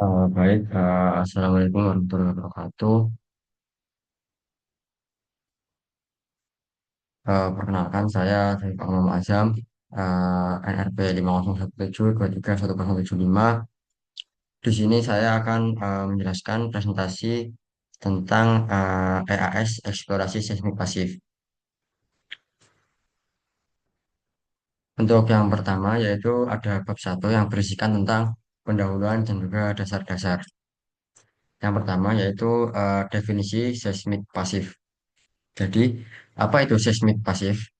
Baik, Assalamualaikum warahmatullahi wabarakatuh. Perkenalkan saya Saiful Muhammad Azam, NRP 501723105. Di sini saya akan menjelaskan presentasi tentang EAS eksplorasi seismik pasif. Untuk yang pertama yaitu ada bab satu yang berisikan tentang pendahuluan dan juga dasar-dasar. Yang pertama yaitu definisi seismik pasif. Jadi, apa itu seismik pasif?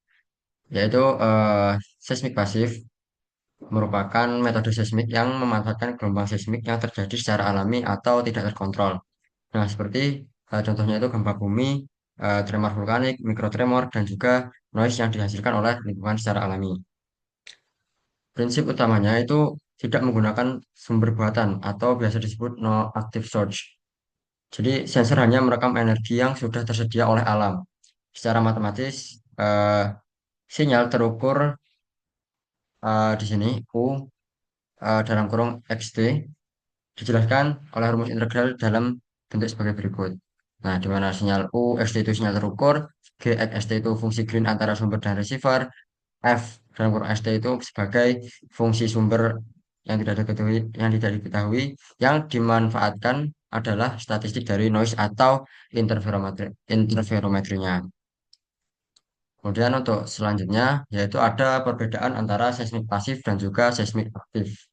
Yaitu seismik pasif merupakan metode seismik yang memanfaatkan gelombang seismik yang terjadi secara alami atau tidak terkontrol. Nah, seperti contohnya itu gempa bumi, tremor vulkanik, mikrotremor, dan juga noise yang dihasilkan oleh lingkungan secara alami. Prinsip utamanya itu tidak menggunakan sumber buatan atau biasa disebut no active source. Jadi, sensor hanya merekam energi yang sudah tersedia oleh alam. Secara matematis, sinyal terukur di sini U dalam kurung XT dijelaskan oleh rumus integral dalam bentuk sebagai berikut. Nah, di mana sinyal U, XT itu sinyal terukur, G, X, ST itu fungsi green antara sumber dan receiver, F dalam kurung ST itu sebagai fungsi sumber yang tidak diketahui, yang dimanfaatkan adalah statistik dari noise atau interferometrinya. Kemudian untuk selanjutnya yaitu ada perbedaan antara seismik pasif dan juga seismik aktif.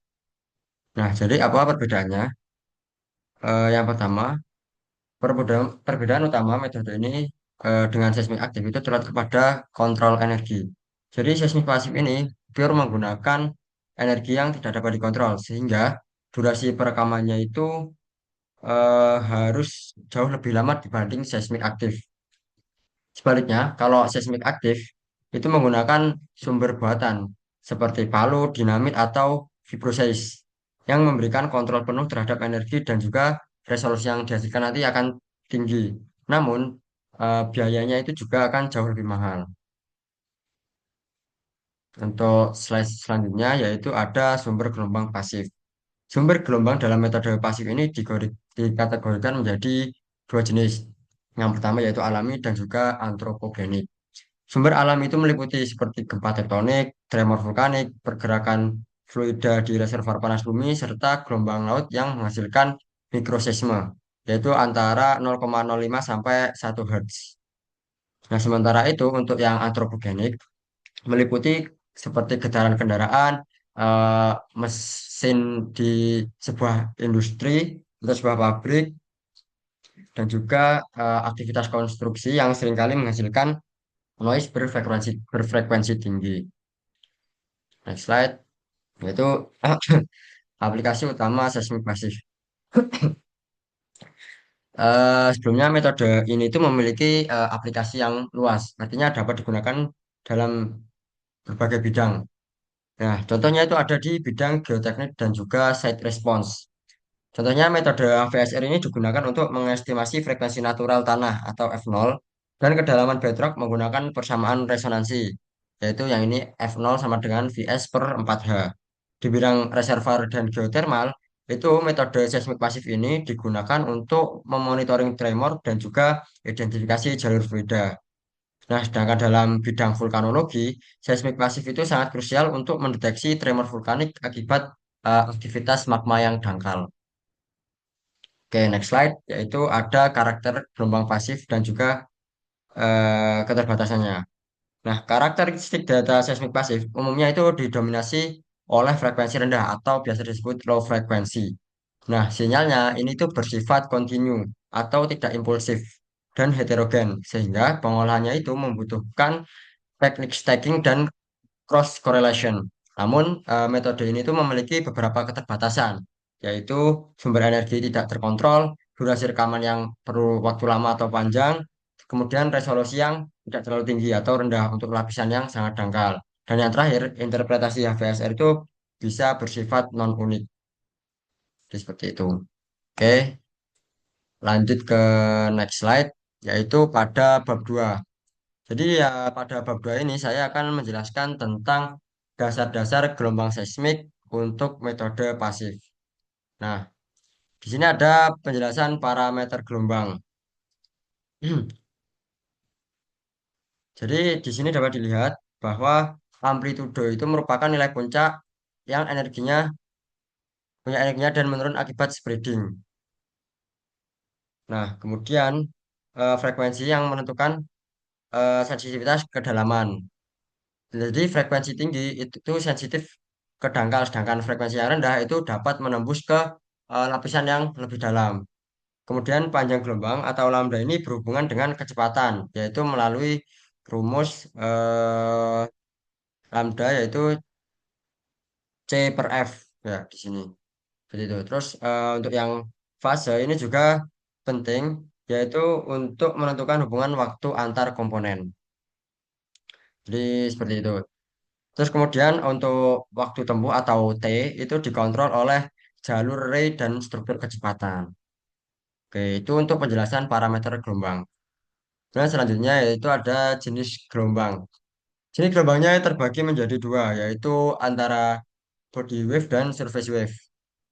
Nah, jadi apa perbedaannya? Yang pertama, perbedaan utama metode ini dengan seismik aktif itu terletak pada kontrol energi. Jadi seismik pasif ini pure menggunakan energi yang tidak dapat dikontrol, sehingga durasi perekamannya itu harus jauh lebih lama dibanding seismik aktif. Sebaliknya, kalau seismik aktif itu menggunakan sumber buatan seperti palu, dinamit, atau vibroseis yang memberikan kontrol penuh terhadap energi dan juga resolusi yang dihasilkan nanti akan tinggi. Namun, biayanya itu juga akan jauh lebih mahal. Untuk slide selanjutnya yaitu ada sumber gelombang pasif. Sumber gelombang dalam metode pasif ini dikategorikan menjadi dua jenis. Yang pertama yaitu alami dan juga antropogenik. Sumber alam itu meliputi seperti gempa tektonik, tremor vulkanik, pergerakan fluida di reservoir panas bumi, serta gelombang laut yang menghasilkan mikroseisme, yaitu antara 0,05 sampai 1 Hz. Nah, sementara itu untuk yang antropogenik meliputi seperti getaran kendaraan, eh, mesin di sebuah industri atau sebuah pabrik, dan juga aktivitas konstruksi yang seringkali menghasilkan noise berfrekuensi tinggi. Next slide, yaitu aplikasi utama seismik pasif. Sebelumnya metode ini itu memiliki aplikasi yang luas, artinya dapat digunakan dalam berbagai bidang. Nah, contohnya itu ada di bidang geoteknik dan juga site response. Contohnya metode VSR ini digunakan untuk mengestimasi frekuensi natural tanah atau F0 dan kedalaman bedrock menggunakan persamaan resonansi, yaitu yang ini F0 sama dengan Vs per 4H. Di bidang reservoir dan geothermal, itu metode seismik pasif ini digunakan untuk memonitoring tremor dan juga identifikasi jalur fluida. Nah, sedangkan dalam bidang vulkanologi, seismik pasif itu sangat krusial untuk mendeteksi tremor vulkanik akibat aktivitas magma yang dangkal. Oke, next slide, yaitu ada karakter gelombang pasif dan juga keterbatasannya. Nah, karakteristik data seismik pasif umumnya itu didominasi oleh frekuensi rendah atau biasa disebut low frekuensi. Nah, sinyalnya ini tuh bersifat kontinu atau tidak impulsif dan heterogen, sehingga pengolahannya itu membutuhkan teknik stacking dan cross correlation. Namun, metode ini tuh memiliki beberapa keterbatasan, yaitu sumber energi tidak terkontrol, durasi rekaman yang perlu waktu lama atau panjang, kemudian resolusi yang tidak terlalu tinggi atau rendah untuk lapisan yang sangat dangkal. Dan yang terakhir, interpretasi HVSR itu bisa bersifat non-unik. Jadi seperti itu. Oke, lanjut ke next slide, yaitu pada bab 2. Jadi ya pada bab 2 ini saya akan menjelaskan tentang dasar-dasar gelombang seismik untuk metode pasif. Nah, Di sini ada penjelasan parameter gelombang. Jadi di sini dapat dilihat bahwa amplitudo itu merupakan nilai puncak yang punya energinya dan menurun akibat spreading. Nah, kemudian frekuensi yang menentukan sensitivitas kedalaman. Jadi frekuensi tinggi itu sensitif ke dangkal, sedangkan frekuensi yang rendah itu dapat menembus ke lapisan yang lebih dalam. Kemudian panjang gelombang atau lambda ini berhubungan dengan kecepatan, yaitu melalui rumus lambda yaitu C per F ya di sini. Jadi itu. Terus untuk yang fase ini juga penting, yaitu untuk menentukan hubungan waktu antar komponen. Jadi seperti itu. Terus kemudian untuk waktu tempuh atau T itu dikontrol oleh jalur ray dan struktur kecepatan. Oke, itu untuk penjelasan parameter gelombang. Dan selanjutnya yaitu ada jenis gelombang. Jenis gelombangnya terbagi menjadi dua, yaitu antara body wave dan surface wave.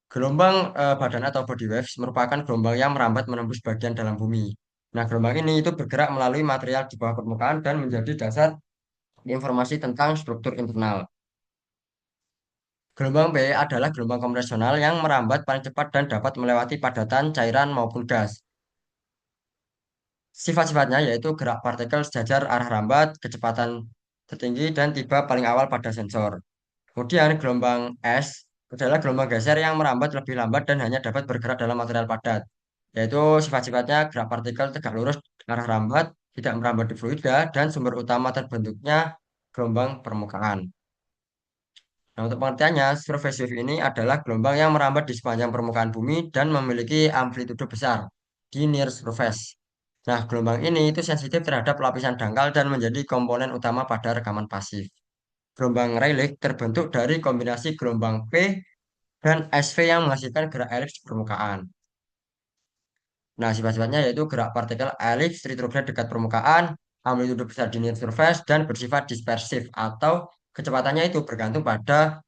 Gelombang badan atau body waves merupakan gelombang yang merambat menembus bagian dalam bumi. Nah, gelombang ini itu bergerak melalui material di bawah permukaan dan menjadi dasar informasi tentang struktur internal. Gelombang B adalah gelombang konvensional yang merambat paling cepat dan dapat melewati padatan cairan maupun gas. Sifat-sifatnya yaitu gerak partikel sejajar arah rambat, kecepatan tertinggi, dan tiba paling awal pada sensor. Kemudian gelombang S adalah gelombang geser yang merambat lebih lambat dan hanya dapat bergerak dalam material padat. Yaitu sifat-sifatnya gerak partikel tegak lurus arah rambat, tidak merambat di fluida, dan sumber utama terbentuknya gelombang permukaan. Nah, untuk pengertiannya, surface wave ini adalah gelombang yang merambat di sepanjang permukaan bumi dan memiliki amplitudo besar di near surface. Nah, gelombang ini itu sensitif terhadap lapisan dangkal dan menjadi komponen utama pada rekaman pasif. Gelombang Rayleigh terbentuk dari kombinasi gelombang P dan SV yang menghasilkan gerak elips di permukaan. Nah, sifat-sifatnya yaitu gerak partikel elips retrograd dekat permukaan, amplitudo besar di near surface, dan bersifat dispersif atau kecepatannya itu bergantung pada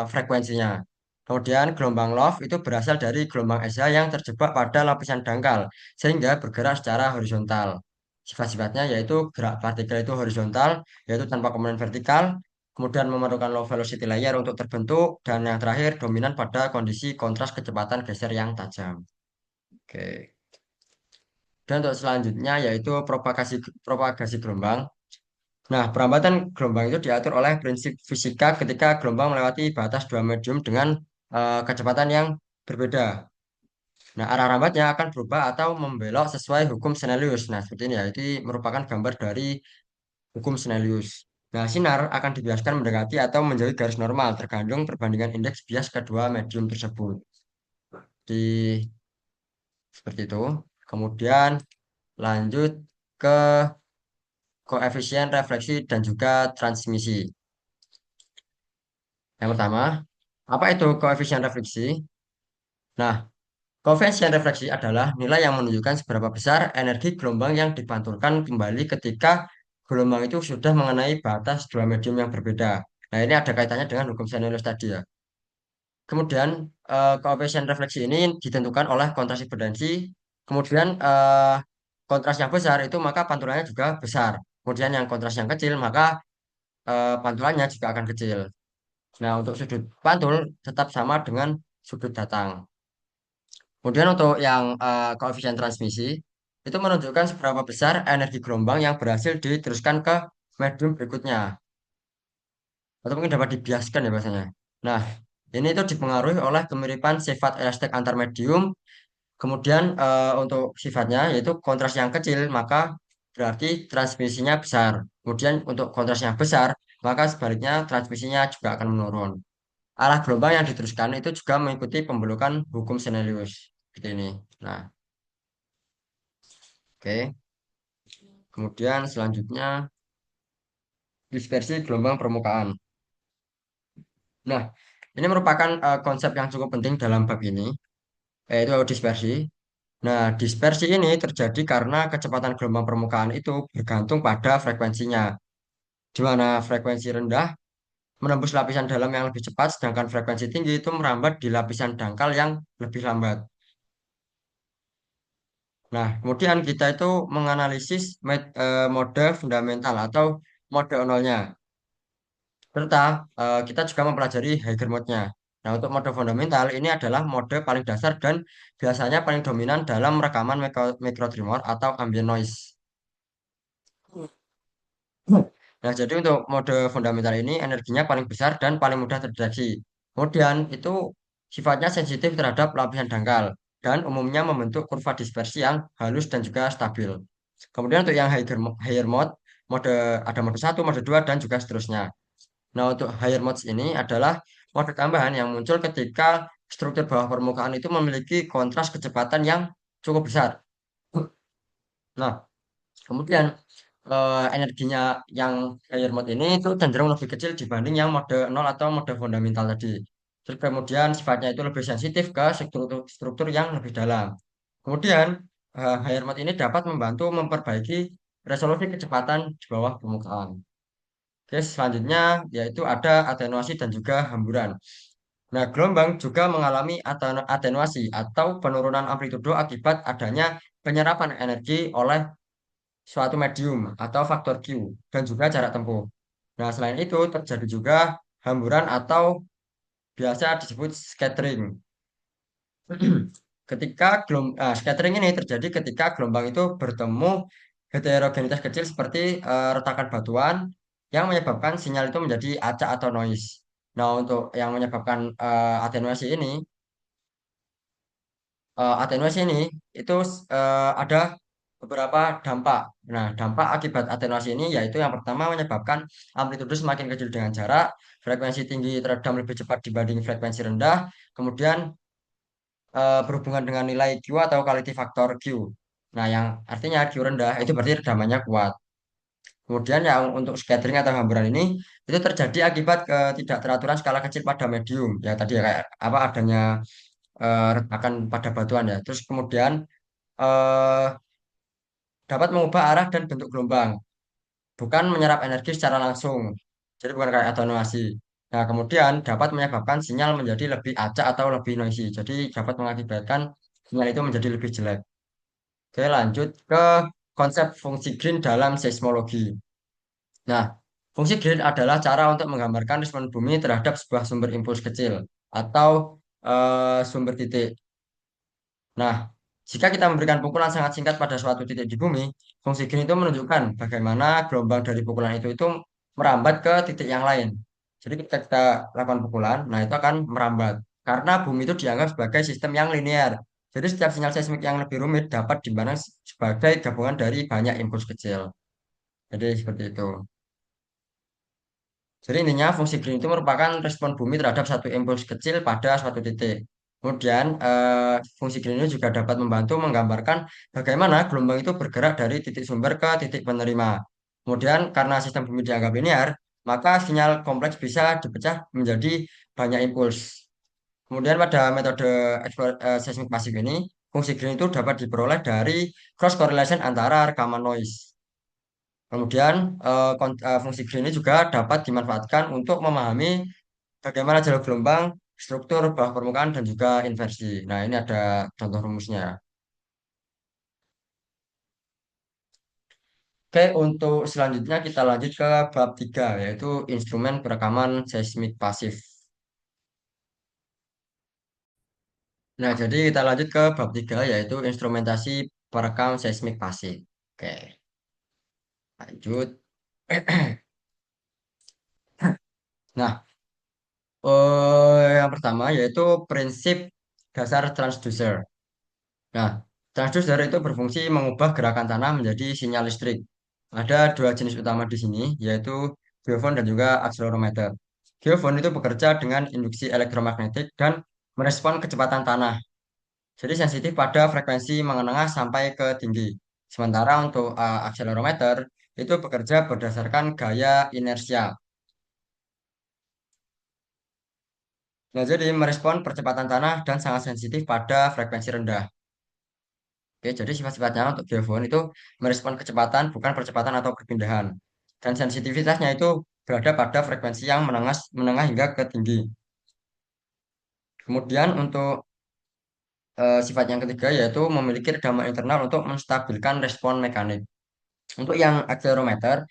frekuensinya. Kemudian gelombang Love itu berasal dari gelombang SH yang terjebak pada lapisan dangkal sehingga bergerak secara horizontal. Sifat-sifatnya yaitu gerak partikel itu horizontal, yaitu tanpa komponen vertikal, kemudian memerlukan low velocity layer untuk terbentuk, dan yang terakhir dominan pada kondisi kontras kecepatan geser yang tajam. Oke. Dan untuk selanjutnya yaitu propagasi gelombang. Nah, perambatan gelombang itu diatur oleh prinsip fisika ketika gelombang melewati batas dua medium dengan kecepatan yang berbeda. Nah, arah rambatnya akan berubah atau membelok sesuai hukum Snellius. Nah, seperti ini ya, itu merupakan gambar dari hukum Snellius. Nah, sinar akan dibiaskan mendekati atau menjauhi garis normal tergantung perbandingan indeks bias kedua medium tersebut. Di seperti itu. Kemudian lanjut ke koefisien refleksi dan juga transmisi. Yang pertama, apa itu koefisien refleksi? Nah, koefisien refleksi adalah nilai yang menunjukkan seberapa besar energi gelombang yang dipantulkan kembali ketika gelombang itu sudah mengenai batas dua medium yang berbeda. Nah, ini ada kaitannya dengan hukum Snellius tadi ya. Kemudian, koefisien refleksi ini ditentukan oleh kontras impedansi. Kemudian, kontras yang besar itu maka pantulannya juga besar. Kemudian yang kontras yang kecil maka pantulannya juga akan kecil. Nah, untuk sudut pantul tetap sama dengan sudut datang. Kemudian untuk yang koefisien transmisi itu menunjukkan seberapa besar energi gelombang yang berhasil diteruskan ke medium berikutnya. Atau mungkin dapat dibiaskan ya bahasanya. Nah, ini itu dipengaruhi oleh kemiripan sifat elastik antar medium. Kemudian untuk sifatnya yaitu kontras yang kecil maka berarti transmisinya besar. Kemudian untuk kontras yang besar maka sebaliknya transmisinya juga akan menurun. Arah gelombang yang diteruskan itu juga mengikuti pembelokan hukum Snellius. Seperti ini. Nah, oke. Kemudian selanjutnya dispersi gelombang permukaan. Nah, ini merupakan konsep yang cukup penting dalam bab ini, yaitu dispersi. Nah, dispersi ini terjadi karena kecepatan gelombang permukaan itu bergantung pada frekuensinya, di mana frekuensi rendah menembus lapisan dalam yang lebih cepat, sedangkan frekuensi tinggi itu merambat di lapisan dangkal yang lebih lambat. Nah, kemudian kita itu menganalisis mode fundamental atau mode nolnya. Serta kita juga mempelajari Higher mode-nya. Nah, untuk mode fundamental ini adalah mode paling dasar dan biasanya paling dominan dalam rekaman micro tremor atau ambient noise. Nah, jadi untuk mode fundamental ini energinya paling besar dan paling mudah terdeteksi. Kemudian itu sifatnya sensitif terhadap lapisan dangkal dan umumnya membentuk kurva dispersi yang halus dan juga stabil. Kemudian untuk yang higher mode, mode ada mode satu, mode 2 dan juga seterusnya. Nah, untuk higher modes ini adalah mode tambahan yang muncul ketika struktur bawah permukaan itu memiliki kontras kecepatan yang cukup besar. Nah, kemudian energinya yang higher mode ini itu cenderung lebih kecil dibanding yang mode nol atau mode fundamental tadi. Terus kemudian sifatnya itu lebih sensitif ke struktur yang lebih dalam. Kemudian higher mode ini dapat membantu memperbaiki resolusi kecepatan di bawah permukaan. Oke, selanjutnya yaitu ada atenuasi dan juga hamburan. Nah, gelombang juga mengalami atenuasi atau penurunan amplitudo akibat adanya penyerapan energi oleh suatu medium atau faktor Q dan juga jarak tempuh. Nah, selain itu terjadi juga hamburan atau biasa disebut scattering. Scattering ini terjadi ketika gelombang itu bertemu heterogenitas kecil seperti retakan batuan yang menyebabkan sinyal itu menjadi acak atau noise. Nah, untuk yang menyebabkan atenuasi ini itu ada beberapa dampak. Nah, dampak akibat atenuasi ini yaitu yang pertama menyebabkan amplitudo semakin kecil dengan jarak, frekuensi tinggi teredam lebih cepat dibanding frekuensi rendah, kemudian berhubungan dengan nilai Q atau quality factor Q. Nah, yang artinya Q rendah itu berarti redamannya kuat. Kemudian yang untuk scattering atau hamburan ini itu terjadi akibat ketidakteraturan skala kecil pada medium. Ya tadi ya kayak apa adanya retakan pada batuan ya. Terus kemudian eh, dapat mengubah arah dan bentuk gelombang, bukan menyerap energi secara langsung. Jadi bukan kayak atenuasi. Nah, kemudian dapat menyebabkan sinyal menjadi lebih acak atau lebih noisy. Jadi dapat mengakibatkan sinyal itu menjadi lebih jelek. Oke, lanjut ke konsep fungsi green dalam seismologi. Nah, fungsi green adalah cara untuk menggambarkan respon bumi terhadap sebuah sumber impuls kecil atau sumber titik. Nah, jika kita memberikan pukulan sangat singkat pada suatu titik di bumi, fungsi green itu menunjukkan bagaimana gelombang dari pukulan itu merambat ke titik yang lain. Jadi ketika kita lakukan pukulan, nah itu akan merambat. Karena bumi itu dianggap sebagai sistem yang linear. Jadi setiap sinyal seismik yang lebih rumit dapat dipandang sebagai gabungan dari banyak impuls kecil. Jadi seperti itu. Jadi intinya fungsi green itu merupakan respon bumi terhadap satu impuls kecil pada suatu titik. Kemudian fungsi green ini juga dapat membantu menggambarkan bagaimana gelombang itu bergerak dari titik sumber ke titik penerima. Kemudian karena sistem bumi dianggap linear, maka sinyal kompleks bisa dipecah menjadi banyak impuls. Kemudian pada metode seismik pasif ini, fungsi green itu dapat diperoleh dari cross correlation antara rekaman noise. Kemudian fungsi green ini juga dapat dimanfaatkan untuk memahami bagaimana jalur gelombang, struktur bawah permukaan, dan juga inversi. Nah, ini ada contoh rumusnya. Oke, untuk selanjutnya kita lanjut ke bab 3, yaitu instrumen perekaman seismik pasif. Nah, jadi kita lanjut ke bab 3, yaitu instrumentasi perekam seismik pasif. Oke, lanjut. Nah, yang pertama yaitu prinsip dasar transducer. Nah, transducer itu berfungsi mengubah gerakan tanah menjadi sinyal listrik. Ada dua jenis utama di sini, yaitu geofon dan juga akselerometer. Geofon itu bekerja dengan induksi elektromagnetik dan merespon kecepatan tanah. Jadi sensitif pada frekuensi menengah sampai ke tinggi. Sementara untuk akselerometer itu bekerja berdasarkan gaya inersia. Nah, jadi merespon percepatan tanah dan sangat sensitif pada frekuensi rendah. Oke, jadi sifat-sifatnya untuk geofon itu merespon kecepatan, bukan percepatan atau perpindahan. Dan sensitivitasnya itu berada pada frekuensi yang menengah hingga ke tinggi. Kemudian untuk Sifat yang ketiga yaitu memiliki redaman internal untuk menstabilkan respon mekanik. Untuk yang akselerometer,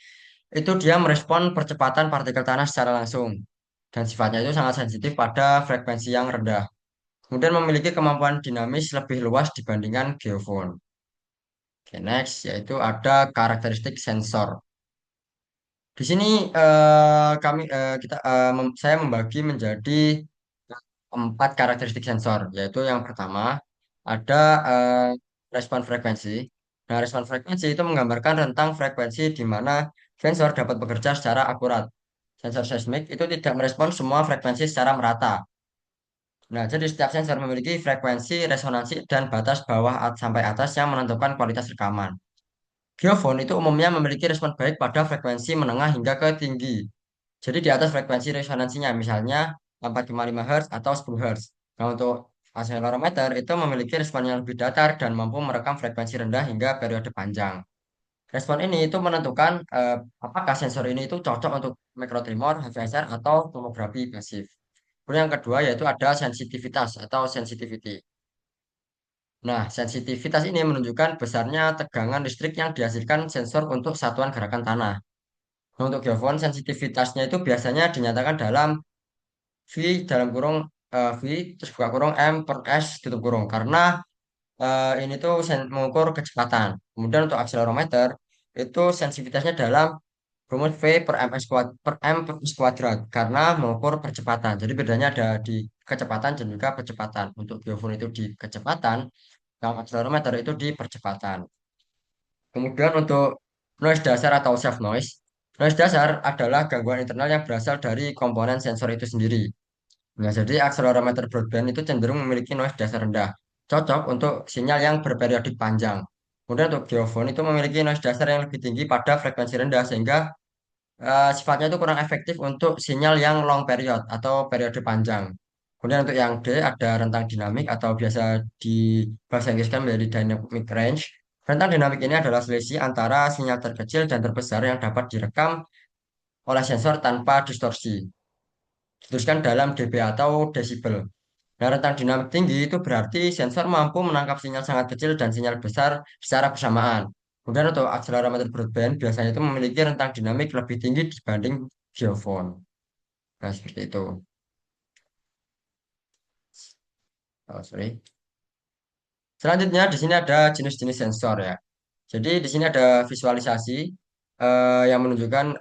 itu dia merespon percepatan partikel tanah secara langsung. Dan sifatnya itu sangat sensitif pada frekuensi yang rendah. Kemudian memiliki kemampuan dinamis lebih luas dibandingkan geofon. Oke, next, yaitu ada karakteristik sensor. Di sini saya membagi menjadi empat karakteristik sensor, yaitu yang pertama ada eh, respon frekuensi. Nah, respon frekuensi itu menggambarkan rentang frekuensi di mana sensor dapat bekerja secara akurat. Sensor seismik itu tidak merespon semua frekuensi secara merata. Nah, jadi setiap sensor memiliki frekuensi, resonansi, dan batas bawah sampai atas yang menentukan kualitas rekaman. Geofon itu umumnya memiliki respon baik pada frekuensi menengah hingga ke tinggi. Jadi di atas frekuensi resonansinya, misalnya 4,5 Hz atau 10 Hz. Nah, untuk akselerometer itu memiliki respon yang lebih datar dan mampu merekam frekuensi rendah hingga periode panjang. Respon ini itu menentukan apakah sensor ini itu cocok untuk mikrotremor, HVSR, atau tomografi pasif. Kemudian yang kedua yaitu ada sensitivitas atau sensitivity. Nah, sensitivitas ini menunjukkan besarnya tegangan listrik yang dihasilkan sensor untuk satuan gerakan tanah. Nah, untuk geofon, sensitivitasnya itu biasanya dinyatakan dalam V dalam kurung V terus buka kurung M per S tutup kurung karena ini tuh mengukur kecepatan. Kemudian untuk akselerometer itu sensitivitasnya dalam rumus V per ms per M per S kuadrat karena mengukur percepatan. Jadi bedanya ada di kecepatan dan juga percepatan. Untuk geofon itu di kecepatan, kalau akselerometer itu di percepatan. Kemudian untuk noise dasar atau self noise, noise dasar adalah gangguan internal yang berasal dari komponen sensor itu sendiri. Nah, jadi akselerometer broadband itu cenderung memiliki noise dasar rendah, cocok untuk sinyal yang berperiodik panjang. Kemudian untuk geofon itu memiliki noise dasar yang lebih tinggi pada frekuensi rendah sehingga sifatnya itu kurang efektif untuk sinyal yang long period atau periode panjang. Kemudian untuk yang D ada rentang dinamik atau biasa di bahasa Inggris kan menjadi dynamic range. Rentang dinamik ini adalah selisih antara sinyal terkecil dan terbesar yang dapat direkam oleh sensor tanpa distorsi. Dituliskan dalam dB atau desibel. Nah, rentang dinamik tinggi itu berarti sensor mampu menangkap sinyal sangat kecil dan sinyal besar secara bersamaan. Kemudian untuk akselerometer broadband biasanya itu memiliki rentang dinamik lebih tinggi dibanding geofon. Nah, seperti itu. Oh, sorry. Selanjutnya di sini ada jenis-jenis sensor ya. Jadi di sini ada visualisasi yang menunjukkan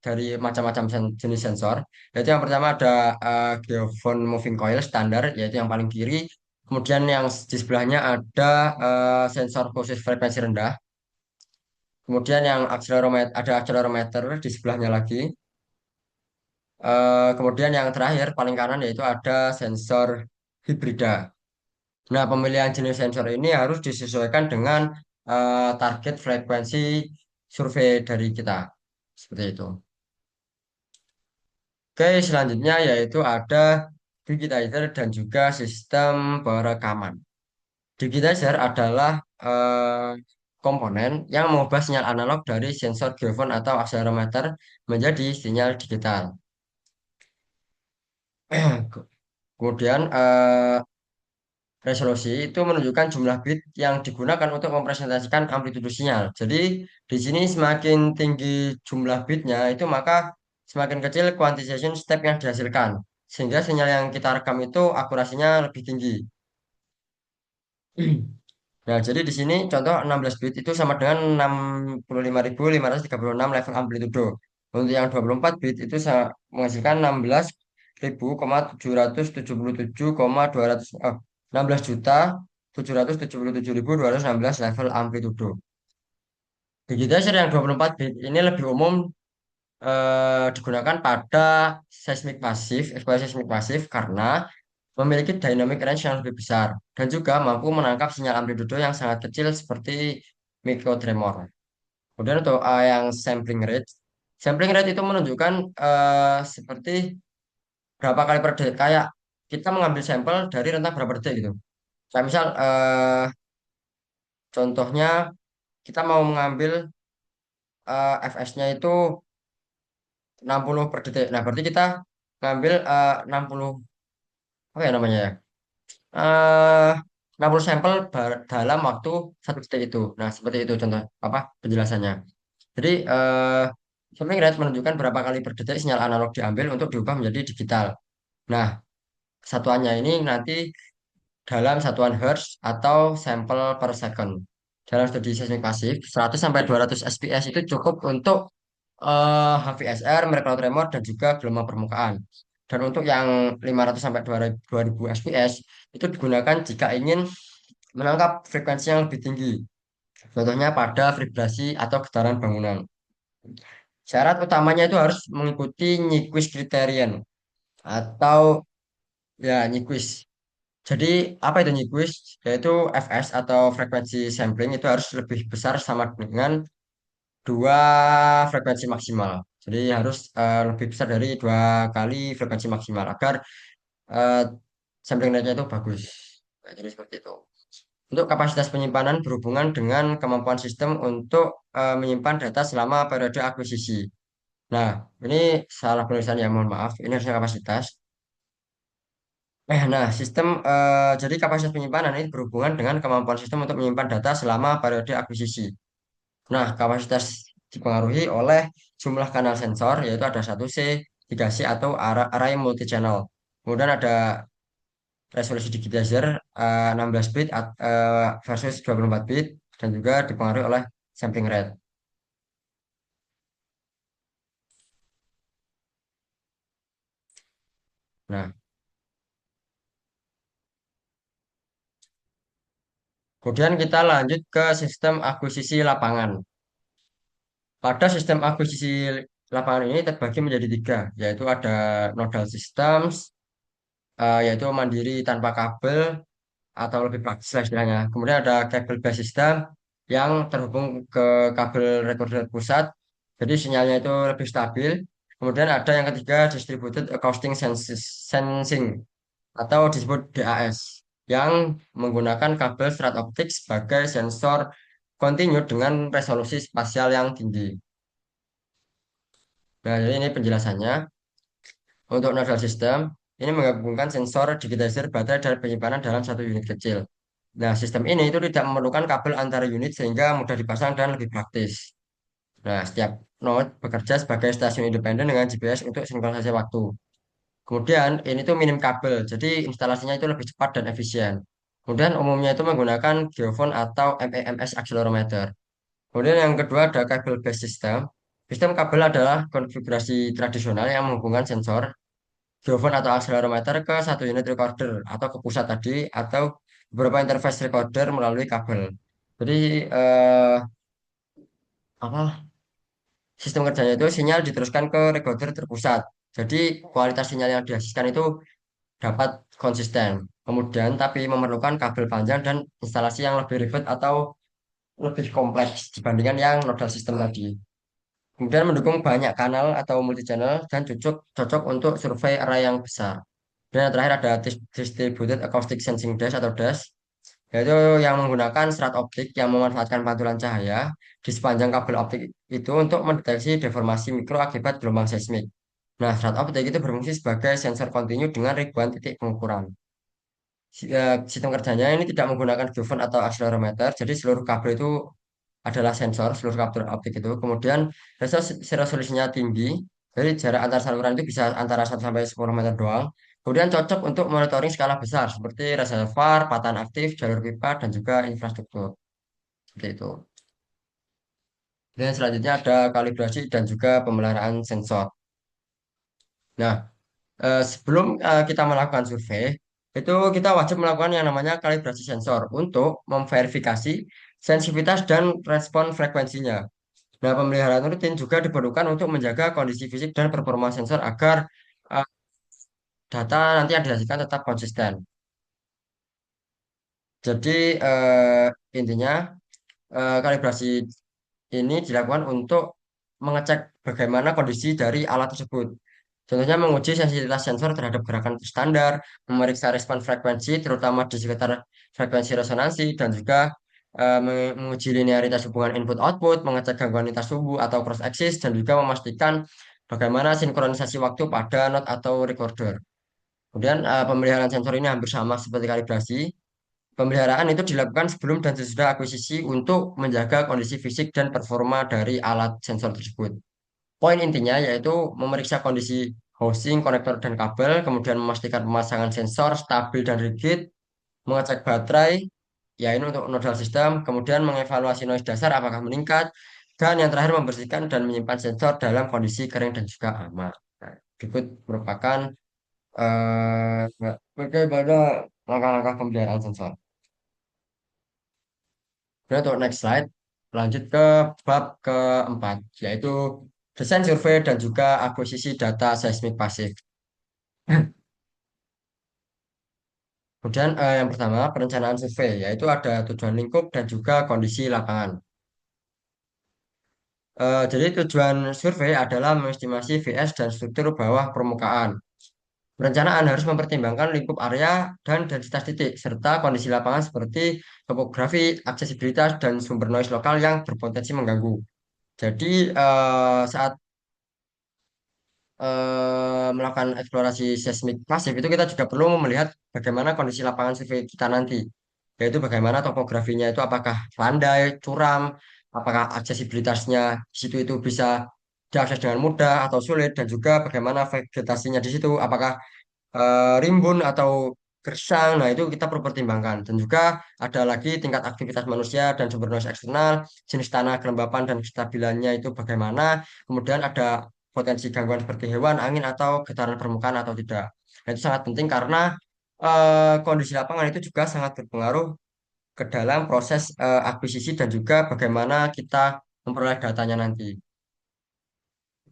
dari macam-macam jenis sensor. Yaitu yang pertama ada geophone moving coil standar, yaitu yang paling kiri. Kemudian yang di sebelahnya ada sensor khusus frekuensi rendah. Kemudian yang akselerometer ada akselerometer di sebelahnya lagi. Kemudian yang terakhir paling kanan yaitu ada sensor hibrida. Nah, pemilihan jenis sensor ini harus disesuaikan dengan target frekuensi survei dari kita. Seperti itu. Oke, selanjutnya yaitu ada digitizer dan juga sistem perekaman. Digitizer adalah komponen yang mengubah sinyal analog dari sensor geofon atau akselerometer menjadi sinyal digital. Kemudian resolusi itu menunjukkan jumlah bit yang digunakan untuk mempresentasikan amplitudo sinyal. Jadi di sini semakin tinggi jumlah bitnya itu maka semakin kecil quantization step yang dihasilkan. Sehingga sinyal yang kita rekam itu akurasinya lebih tinggi. Nah, jadi di sini contoh 16 bit itu sama dengan 65.536 level amplitudo. Untuk yang 24 bit itu menghasilkan 16.777,200 16.777.216 level amplitudo. Digitizer yang 24 bit ini lebih umum digunakan pada seismik pasif, eksplorasi seismik pasif karena memiliki dynamic range yang lebih besar dan juga mampu menangkap sinyal amplitudo yang sangat kecil seperti mikrotremor. Kemudian untuk yang sampling rate itu menunjukkan seperti berapa kali per detik. Kayak kita mengambil sampel dari rentang berapa detik gitu. Kayak misal contohnya kita mau mengambil fs-nya itu 60 per detik. Nah, berarti kita ngambil 60 apa ya namanya ya? 50 sampel dalam waktu 1 detik itu. Nah, seperti itu contoh apa penjelasannya. Jadi sampling rate menunjukkan berapa kali per detik sinyal analog diambil untuk diubah menjadi digital. Nah, satuannya ini nanti dalam satuan hertz atau sampel per second. Dalam studi seismik pasif, 100 sampai 200 SPS itu cukup untuk HVSR, mereka tremor, dan juga gelombang permukaan. Dan untuk yang 500 sampai 2000 SPS itu digunakan jika ingin menangkap frekuensi yang lebih tinggi. Contohnya pada vibrasi atau getaran bangunan. Syarat utamanya itu harus mengikuti Nyquist criterion atau ya Nyquist. Jadi apa itu Nyquist? Yaitu fs atau frekuensi sampling itu harus lebih besar sama dengan dua frekuensi maksimal. Jadi harus lebih besar dari 2 kali frekuensi maksimal agar eh, sampling rate-nya itu bagus. Nah, jadi seperti itu. Untuk kapasitas penyimpanan berhubungan dengan kemampuan sistem untuk menyimpan data selama periode akuisisi. Nah, ini salah penulisan ya, mohon maaf. Ini harusnya kapasitas. Sistem jadi kapasitas penyimpanan ini berhubungan dengan kemampuan sistem untuk menyimpan data selama periode akuisisi. Nah, kapasitas dipengaruhi oleh jumlah kanal sensor, yaitu ada 1C, 3C atau array multi channel. Kemudian ada resolusi digitizer 16 bit versus 24 bit dan juga dipengaruhi oleh sampling rate. Nah, kemudian kita lanjut ke sistem akuisisi lapangan. Pada sistem akuisisi lapangan ini terbagi menjadi tiga, yaitu ada nodal systems, yaitu mandiri tanpa kabel atau lebih praktis lah istilahnya. Kemudian ada kabel base system yang terhubung ke kabel recorder pusat, jadi sinyalnya itu lebih stabil. Kemudian ada yang ketiga distributed acoustic sensing atau disebut DAS yang menggunakan kabel serat optik sebagai sensor kontinu dengan resolusi spasial yang tinggi. Nah, jadi ini penjelasannya. Untuk nodal system, ini menggabungkan sensor, digitizer, baterai, dan penyimpanan dalam satu unit kecil. Nah, sistem ini itu tidak memerlukan kabel antara unit sehingga mudah dipasang dan lebih praktis. Nah, setiap node bekerja sebagai stasiun independen dengan GPS untuk sinkronisasi waktu. Kemudian ini tuh minim kabel, jadi instalasinya itu lebih cepat dan efisien. Kemudian umumnya itu menggunakan geofon atau MEMS accelerometer. Kemudian yang kedua ada kabel based system. Sistem kabel adalah konfigurasi tradisional yang menghubungkan sensor, geofon atau accelerometer ke satu unit recorder atau ke pusat tadi atau beberapa interface recorder melalui kabel. Jadi apa sistem kerjanya itu sinyal diteruskan ke recorder terpusat. Jadi kualitas sinyal yang dihasilkan itu dapat konsisten. Kemudian tapi memerlukan kabel panjang dan instalasi yang lebih ribet atau lebih kompleks dibandingkan yang nodal sistem tadi. Kemudian mendukung banyak kanal atau multi channel dan cocok untuk survei array yang besar. Dan yang terakhir ada distributed acoustic sensing dash atau dash, yaitu yang menggunakan serat optik yang memanfaatkan pantulan cahaya di sepanjang kabel optik itu untuk mendeteksi deformasi mikro akibat gelombang seismik. Nah, serat optik itu berfungsi sebagai sensor kontinu dengan ribuan titik pengukuran. Sistem kerjanya ini tidak menggunakan geofon atau accelerometer, jadi seluruh kabel itu adalah sensor, seluruh kabel optik itu. Kemudian resolusinya tinggi, jadi jarak antar saluran itu bisa antara 1 sampai 10 meter doang. Kemudian cocok untuk monitoring skala besar seperti reservoir, patahan aktif, jalur pipa, dan juga infrastruktur. Seperti itu. Dan selanjutnya ada kalibrasi dan juga pemeliharaan sensor. Nah, sebelum kita melakukan survei, itu kita wajib melakukan yang namanya kalibrasi sensor untuk memverifikasi sensitivitas dan respon frekuensinya. Nah, pemeliharaan rutin juga diperlukan untuk menjaga kondisi fisik dan performa sensor agar eh, data nanti yang dihasilkan tetap konsisten. Jadi intinya kalibrasi ini dilakukan untuk mengecek bagaimana kondisi dari alat tersebut. Contohnya menguji sensitivitas sensor terhadap gerakan standar, memeriksa respon frekuensi terutama di sekitar frekuensi resonansi dan juga menguji linearitas hubungan input-output, mengecek gangguan lintas subuh atau cross axis dan juga memastikan bagaimana sinkronisasi waktu pada node atau recorder. Kemudian pemeliharaan sensor ini hampir sama seperti kalibrasi. Pemeliharaan itu dilakukan sebelum dan sesudah akuisisi untuk menjaga kondisi fisik dan performa dari alat sensor tersebut. Poin intinya yaitu memeriksa kondisi housing, konektor, dan kabel, kemudian memastikan pemasangan sensor stabil dan rigid, mengecek baterai, ya ini untuk nodal sistem, kemudian mengevaluasi noise dasar apakah meningkat, dan yang terakhir membersihkan dan menyimpan sensor dalam kondisi kering dan juga aman. Nah, berikut merupakan bagaimana langkah-langkah pemeliharaan sensor. Kemudian untuk next slide, lanjut ke bab keempat, yaitu desain survei dan juga akuisisi data seismik pasif. Kemudian yang pertama, perencanaan survei, yaitu ada tujuan lingkup dan juga kondisi lapangan. Jadi tujuan survei adalah mengestimasi VS dan struktur bawah permukaan. Perencanaan harus mempertimbangkan lingkup area dan densitas titik, serta kondisi lapangan seperti topografi, aksesibilitas, dan sumber noise lokal yang berpotensi mengganggu. Jadi saat melakukan eksplorasi seismik pasif itu kita juga perlu melihat bagaimana kondisi lapangan survei kita nanti, yaitu bagaimana topografinya itu apakah landai, curam, apakah aksesibilitasnya di situ itu bisa diakses dengan mudah atau sulit, dan juga bagaimana vegetasinya di situ, apakah rimbun atau gersang. Nah, itu kita perlu pertimbangkan. Dan juga ada lagi tingkat aktivitas manusia dan sumber noise eksternal, jenis tanah, kelembapan, dan kestabilannya itu bagaimana. Kemudian ada potensi gangguan seperti hewan, angin, atau getaran permukaan atau tidak. Nah, itu sangat penting karena kondisi lapangan itu juga sangat berpengaruh ke dalam proses akuisisi dan juga bagaimana kita memperoleh datanya nanti.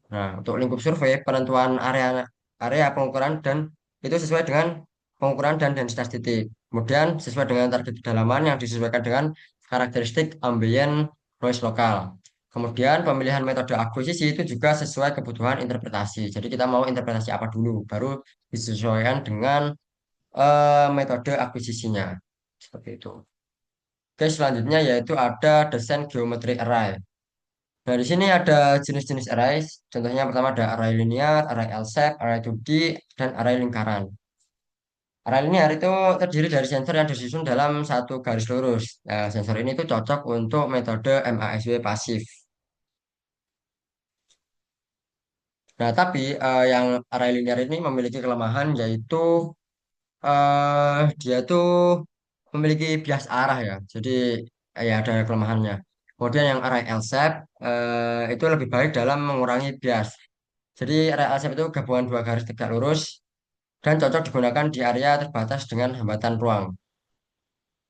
Nah, untuk lingkup survei, penentuan area area pengukuran dan itu sesuai dengan pengukuran dan densitas titik. Kemudian sesuai dengan target kedalaman yang disesuaikan dengan karakteristik ambien noise lokal. Kemudian pemilihan metode akuisisi itu juga sesuai kebutuhan interpretasi. Jadi kita mau interpretasi apa dulu, baru disesuaikan dengan metode akuisisinya. Seperti itu. Oke, selanjutnya yaitu ada desain geometri array. Nah, di sini ada jenis-jenis array. Contohnya yang pertama ada array linear, array L-shape, array 2D, dan array lingkaran. Array linear itu terdiri dari sensor yang disusun dalam satu garis lurus. Nah, sensor ini tuh cocok untuk metode MASW pasif. Nah, tapi yang array linear ini memiliki kelemahan yaitu dia tuh memiliki bias arah ya. Jadi ya ada kelemahannya. Kemudian yang array L-shape itu lebih baik dalam mengurangi bias. Jadi area asep itu gabungan dua garis tegak lurus dan cocok digunakan di area terbatas dengan hambatan ruang.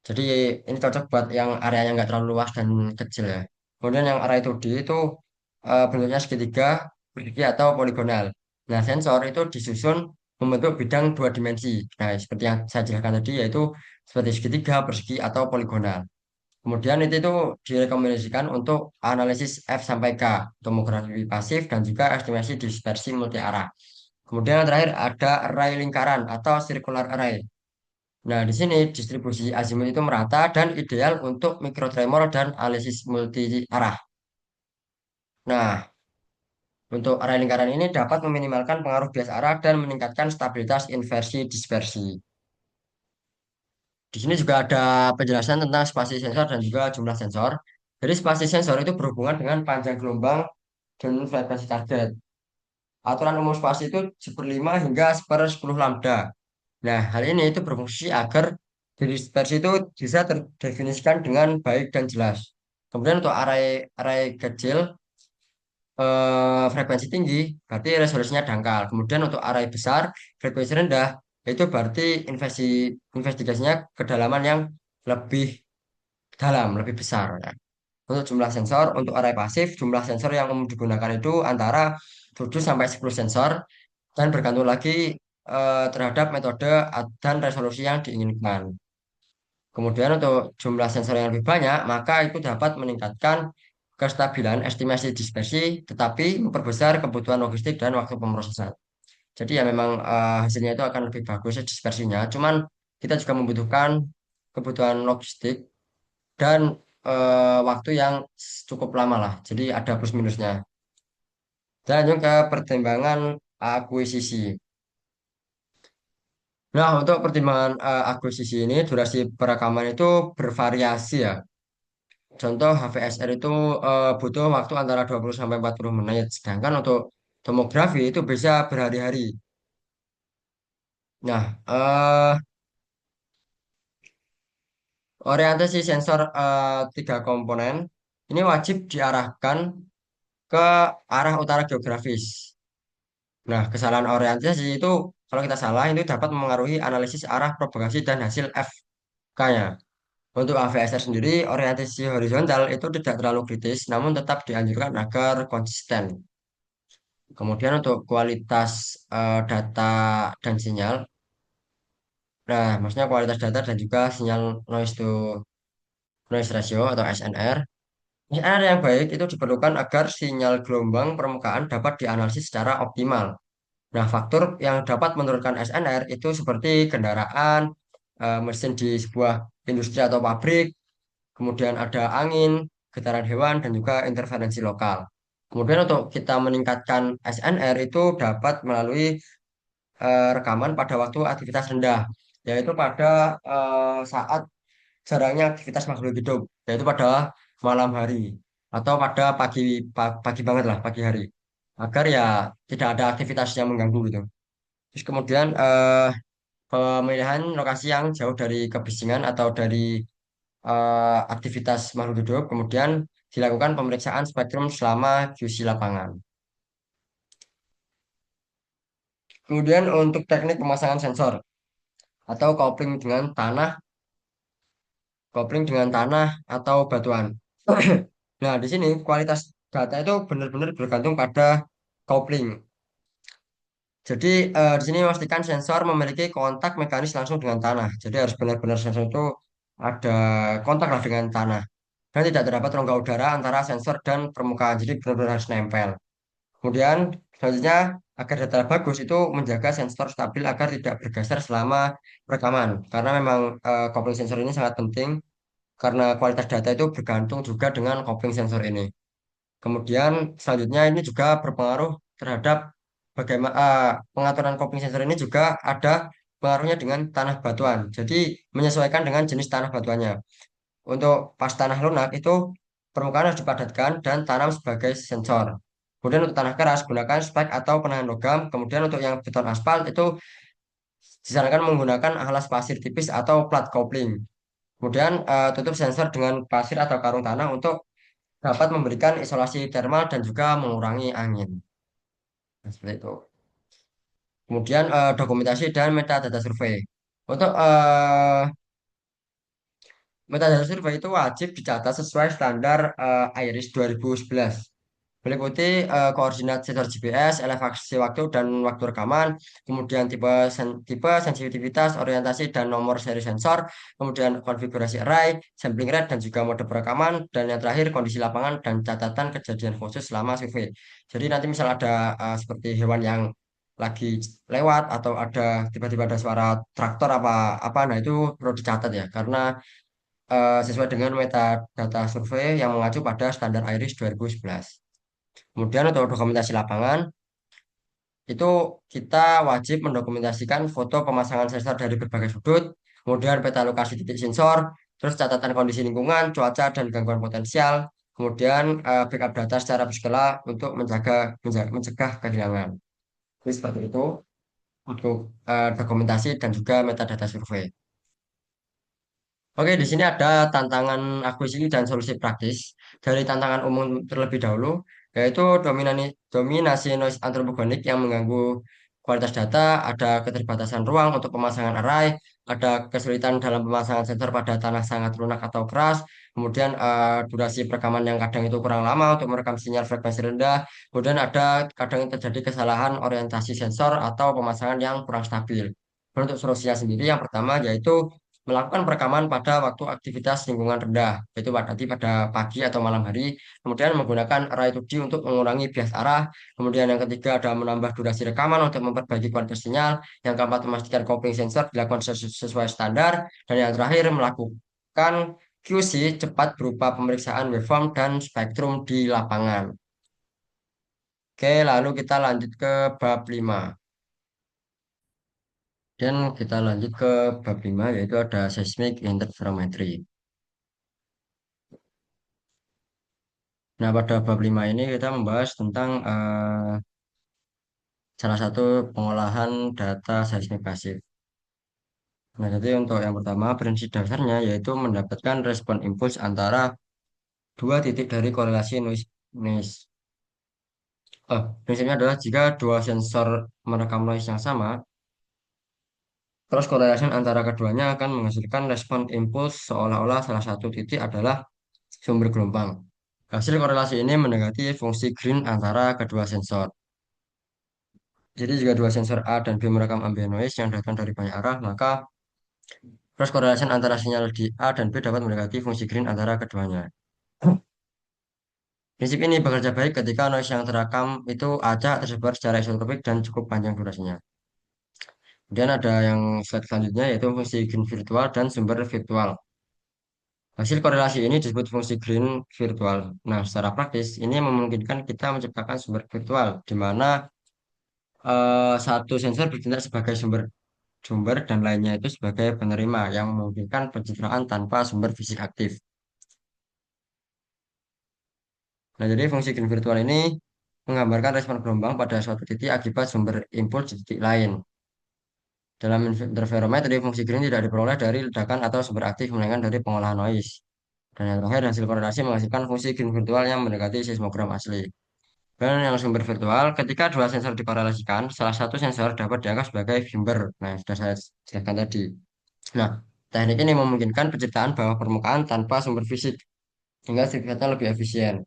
Jadi ini cocok buat yang areanya nggak terlalu luas dan kecil ya. Kemudian yang area 2D itu bentuknya segitiga, persegi atau poligonal. Nah, sensor itu disusun membentuk bidang dua dimensi. Nah, seperti yang saya jelaskan tadi yaitu seperti segitiga, persegi atau poligonal. Kemudian itu direkomendasikan untuk analisis F sampai K, tomografi pasif dan juga estimasi dispersi multi arah. Kemudian yang terakhir ada array lingkaran atau circular array. Nah, di sini distribusi azimut itu merata dan ideal untuk mikrotremor dan analisis multi arah. Nah, untuk array lingkaran ini dapat meminimalkan pengaruh bias arah dan meningkatkan stabilitas inversi dispersi. Di sini juga ada penjelasan tentang spasi sensor dan juga jumlah sensor. Jadi spasi sensor itu berhubungan dengan panjang gelombang dan frekuensi target. Aturan umum spasi itu 1/5 hingga 1/10 lambda. Nah, hal ini itu berfungsi agar dispersi itu bisa terdefinisikan dengan baik dan jelas. Kemudian untuk array kecil, frekuensi tinggi, berarti resolusinya dangkal. Kemudian untuk array besar, frekuensi rendah, itu berarti investigasinya kedalaman yang lebih dalam, lebih besar. Ya. Untuk jumlah sensor, untuk array pasif, jumlah sensor yang umum digunakan itu antara 7 sampai 10 sensor dan bergantung lagi terhadap metode dan resolusi yang diinginkan. Kemudian untuk jumlah sensor yang lebih banyak, maka itu dapat meningkatkan kestabilan estimasi dispersi, tetapi memperbesar kebutuhan logistik dan waktu pemrosesan. Jadi ya memang hasilnya itu akan lebih bagus ya dispersinya. Cuman kita juga membutuhkan kebutuhan logistik dan waktu yang cukup lama lah. Jadi ada plus minusnya. Dan lanjut ke pertimbangan akuisisi. Nah, untuk pertimbangan akuisisi ini, durasi perekaman itu bervariasi ya. Contoh HVSR itu butuh waktu antara 20 sampai 40 menit. Sedangkan untuk tomografi itu bisa berhari-hari. Nah, orientasi sensor tiga komponen ini wajib diarahkan ke arah utara geografis. Nah, kesalahan orientasi itu kalau kita salah itu dapat memengaruhi analisis arah propagasi dan hasil FK-nya. Untuk AVSR sendiri, orientasi horizontal itu tidak terlalu kritis, namun tetap dianjurkan agar konsisten. Kemudian untuk kualitas data dan sinyal, nah maksudnya kualitas data dan juga sinyal noise to noise ratio atau SNR. SNR yang baik itu diperlukan agar sinyal gelombang permukaan dapat dianalisis secara optimal. Nah, faktor yang dapat menurunkan SNR itu seperti kendaraan, mesin di sebuah industri atau pabrik, kemudian ada angin, getaran hewan, dan juga interferensi lokal. Kemudian untuk kita meningkatkan SNR itu dapat melalui rekaman pada waktu aktivitas rendah, yaitu pada saat jarangnya aktivitas makhluk hidup, yaitu pada malam hari atau pada pagi banget lah, pagi hari, agar ya tidak ada aktivitas yang mengganggu gitu. Terus kemudian pemilihan lokasi yang jauh dari kebisingan atau dari aktivitas makhluk hidup, kemudian dilakukan pemeriksaan spektrum selama QC lapangan. Kemudian untuk teknik pemasangan sensor atau kopling dengan tanah atau batuan. Nah, di sini kualitas data itu benar-benar bergantung pada kopling. Jadi di sini memastikan sensor memiliki kontak mekanis langsung dengan tanah. Jadi harus benar-benar sensor itu ada kontak lah dengan tanah. Dan tidak terdapat rongga udara antara sensor dan permukaan. Jadi benar-benar harus nempel. Kemudian selanjutnya agar data bagus itu menjaga sensor stabil agar tidak bergeser selama rekaman. Karena memang kopling sensor ini sangat penting karena kualitas data itu bergantung juga dengan kopling sensor ini. Kemudian selanjutnya ini juga berpengaruh terhadap bagaimana pengaturan kopling sensor ini juga ada pengaruhnya dengan tanah batuan. Jadi menyesuaikan dengan jenis tanah batuannya. Untuk pas tanah lunak itu permukaan harus dipadatkan dan tanam sebagai sensor. Kemudian untuk tanah keras gunakan spike atau penahan logam. Kemudian untuk yang beton aspal itu disarankan menggunakan alas pasir tipis atau plat kopling. Kemudian tutup sensor dengan pasir atau karung tanah untuk dapat memberikan isolasi termal dan juga mengurangi angin. Nah, seperti itu. Kemudian dokumentasi dan metadata survei. Untuk metadata survei itu wajib dicatat sesuai standar IRIS 2011. Meliputi koordinat sensor GPS, elevasi waktu dan waktu rekaman, kemudian tipe, sensitivitas, orientasi dan nomor seri sensor, kemudian konfigurasi array, sampling rate dan juga mode perekaman, dan yang terakhir kondisi lapangan dan catatan kejadian khusus selama survei. Jadi nanti misal ada seperti hewan yang lagi lewat atau ada tiba-tiba ada suara traktor apa apa, nah itu perlu dicatat ya karena sesuai dengan metadata survei yang mengacu pada standar IRIS 2011. Kemudian untuk dokumentasi lapangan, itu kita wajib mendokumentasikan foto pemasangan sensor dari berbagai sudut, kemudian peta lokasi titik sensor, terus catatan kondisi lingkungan, cuaca, dan gangguan potensial, kemudian backup data secara berskala untuk mencegah kehilangan. Jadi seperti itu untuk dokumentasi dan juga metadata survei. Oke, di sini ada tantangan akuisisi dan solusi praktis. Dari tantangan umum terlebih dahulu, yaitu dominasi noise antropogenik yang mengganggu kualitas data, ada keterbatasan ruang untuk pemasangan array, ada kesulitan dalam pemasangan sensor pada tanah sangat lunak atau keras, kemudian durasi perekaman yang kadang itu kurang lama untuk merekam sinyal frekuensi rendah, kemudian ada kadang terjadi kesalahan orientasi sensor atau pemasangan yang kurang stabil. Dan untuk solusinya sendiri, yang pertama yaitu melakukan perekaman pada waktu aktivitas lingkungan rendah, yaitu pada pagi atau malam hari. Kemudian menggunakan array 2D untuk mengurangi bias arah. Kemudian yang ketiga ada menambah durasi rekaman untuk memperbaiki kualitas sinyal. Yang keempat memastikan coping sensor dilakukan sesuai standar. Dan yang terakhir melakukan QC cepat berupa pemeriksaan waveform dan spektrum di lapangan. Oke, lalu kita lanjut ke bab 5. Dan kita lanjut ke bab 5 yaitu ada seismic interferometry. Nah, pada bab 5 ini kita membahas tentang salah satu pengolahan data seismik pasif. Nah, jadi untuk yang pertama, prinsip dasarnya yaitu mendapatkan respon impuls antara dua titik dari korelasi noise. noise. Prinsipnya adalah jika dua sensor merekam noise yang sama, terus korelasi antara keduanya akan menghasilkan respon impuls seolah-olah salah satu titik adalah sumber gelombang. Hasil korelasi ini mendekati fungsi green antara kedua sensor. Jadi jika dua sensor A dan B merekam ambient noise yang datang dari banyak arah, maka cross correlation antara sinyal di A dan B dapat mendekati fungsi green antara keduanya. Prinsip ini bekerja baik ketika noise yang terekam itu acak, tersebar secara isotropik dan cukup panjang durasinya. Kemudian ada yang slide selanjutnya yaitu fungsi green virtual dan sumber virtual. Hasil korelasi ini disebut fungsi green virtual. Nah, secara praktis ini memungkinkan kita menciptakan sumber virtual di mana satu sensor bertindak sebagai sumber sumber dan lainnya itu sebagai penerima yang memungkinkan pencitraan tanpa sumber fisik aktif. Nah, jadi fungsi green virtual ini menggambarkan respon gelombang pada suatu titik akibat sumber impuls di titik lain. Dalam interferometri, fungsi green tidak diperoleh dari ledakan atau sumber aktif, melainkan dari pengolahan noise. Dan yang terakhir, hasil korelasi menghasilkan fungsi green virtual yang mendekati seismogram asli. Dan yang sumber virtual, ketika dua sensor dikorelasikan, salah satu sensor dapat dianggap sebagai vimber. Nah, sudah saya jelaskan tadi. Nah, teknik ini memungkinkan penciptaan bawah permukaan tanpa sumber fisik, sehingga sifatnya lebih efisien.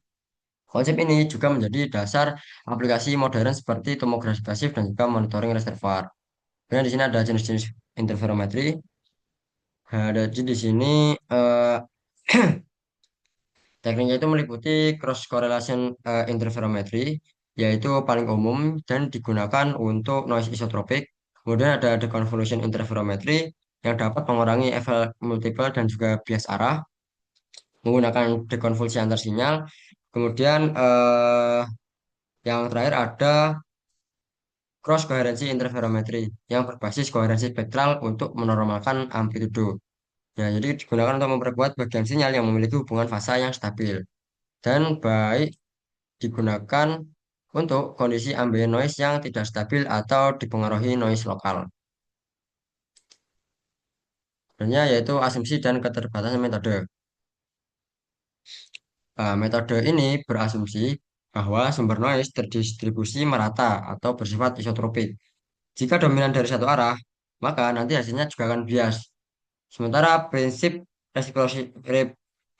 Konsep ini juga menjadi dasar aplikasi modern seperti tomografi pasif dan juga monitoring reservoir. Dan di sini ada jenis-jenis interferometri. Ada di sini eh, tekniknya itu meliputi cross correlation interferometry, yaitu paling umum dan digunakan untuk noise isotropik. Kemudian ada deconvolution interferometry yang dapat mengurangi efek multiple dan juga bias arah menggunakan dekonvolusi antar sinyal. Kemudian yang terakhir ada cross koherensi interferometry yang berbasis koherensi spektral untuk menormalkan amplitudo. Ya, jadi digunakan untuk memperkuat bagian sinyal yang memiliki hubungan fasa yang stabil dan baik digunakan untuk kondisi ambient noise yang tidak stabil atau dipengaruhi noise lokal. Sebenarnya yaitu asumsi dan keterbatasan metode. Metode ini berasumsi bahwa sumber noise terdistribusi merata atau bersifat isotropik. Jika dominan dari satu arah, maka nanti hasilnya juga akan bias. Sementara prinsip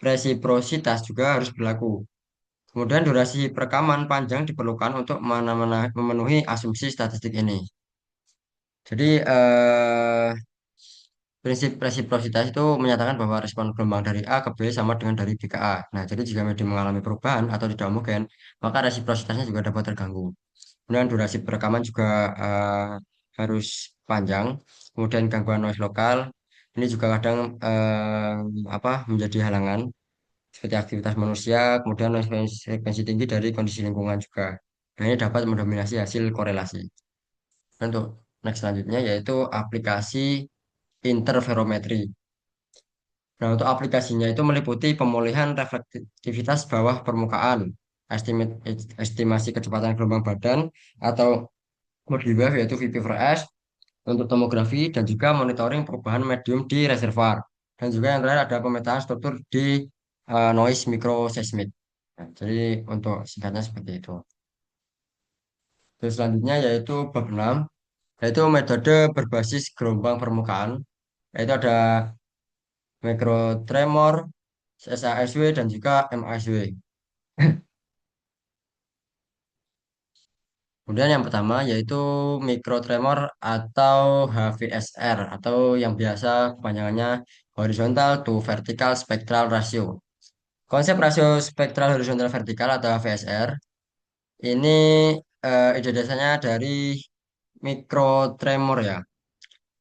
resiprositas juga harus berlaku. Kemudian durasi perekaman panjang diperlukan untuk memenuhi asumsi statistik ini. Jadi prinsip resiprositas itu menyatakan bahwa respon gelombang dari A ke B sama dengan dari B ke A. Nah, jadi jika medium mengalami perubahan atau tidak homogen, maka resiprositasnya juga dapat terganggu. Kemudian durasi perekaman juga harus panjang. Kemudian gangguan noise lokal ini juga kadang menjadi halangan seperti aktivitas manusia. Kemudian noise frekuensi tinggi dari kondisi lingkungan juga. Nah, ini dapat mendominasi hasil korelasi. Dan untuk next selanjutnya yaitu aplikasi interferometri. Nah, untuk aplikasinya itu meliputi pemulihan reflektivitas bawah permukaan, estimasi kecepatan gelombang badan atau mode wave yaitu VP/S untuk tomografi dan juga monitoring perubahan medium di reservoir. Dan juga yang terakhir ada pemetaan struktur di noise microseismic. Nah, jadi untuk singkatnya seperti itu. Terus selanjutnya yaitu bab 6, yaitu metode berbasis gelombang permukaan, yaitu ada mikrotremor, SASW, dan juga MASW. Kemudian yang pertama yaitu mikrotremor atau HVSR atau yang biasa kepanjangannya horizontal to vertical spectral ratio. Konsep rasio spektral horizontal vertikal atau HVSR ini ide dasarnya dari mikrotremor ya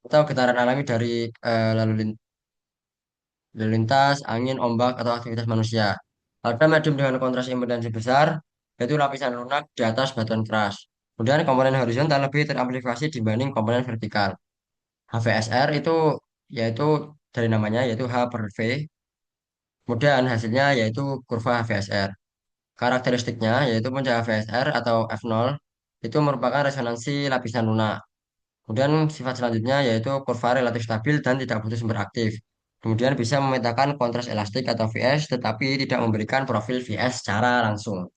atau getaran alami dari lalu lintas, angin, ombak, atau aktivitas manusia. Pada medium dengan kontras impedansi besar, yaitu lapisan lunak di atas batuan keras. Kemudian komponen horizontal lebih teramplifikasi dibanding komponen vertikal. HVSR itu yaitu dari namanya yaitu H per V. Kemudian hasilnya yaitu kurva HVSR. Karakteristiknya yaitu puncak HVSR atau F0 itu merupakan resonansi lapisan lunak. Kemudian sifat selanjutnya yaitu kurva relatif stabil dan tidak butuh sumber aktif. Kemudian bisa memetakan kontras elastik atau VS tetapi tidak memberikan profil VS secara langsung.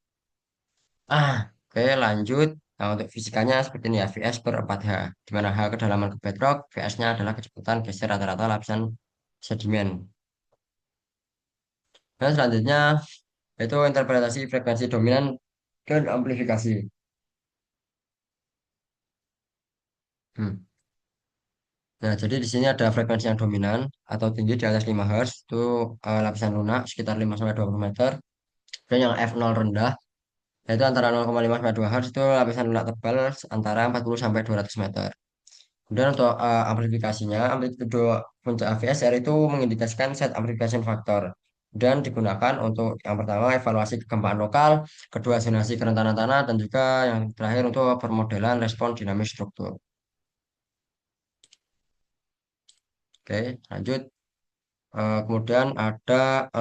Oke, lanjut. Nah, untuk fisikanya seperti ini ya, VS per 4H, di mana H kedalaman ke bedrock, VS-nya adalah kecepatan geser rata-rata lapisan sedimen. Dan selanjutnya yaitu interpretasi frekuensi dominan dan amplifikasi. Hmm. Nah, jadi di sini ada frekuensi yang dominan atau tinggi di atas 5 Hz, itu lapisan lunak sekitar 5 sampai 20 meter. Dan yang F0 rendah, yaitu antara 0,5 sampai 2 Hz, itu lapisan lunak tebal antara 40 sampai 200 meter. Kemudian untuk amplifikasinya, amplitudo puncak AVSR itu mengindikasikan set amplification factor dan digunakan untuk yang pertama evaluasi kegempaan lokal, kedua zonasi kerentanan tanah, dan juga yang terakhir untuk permodelan respon dinamis struktur. Oke, lanjut. Kemudian ada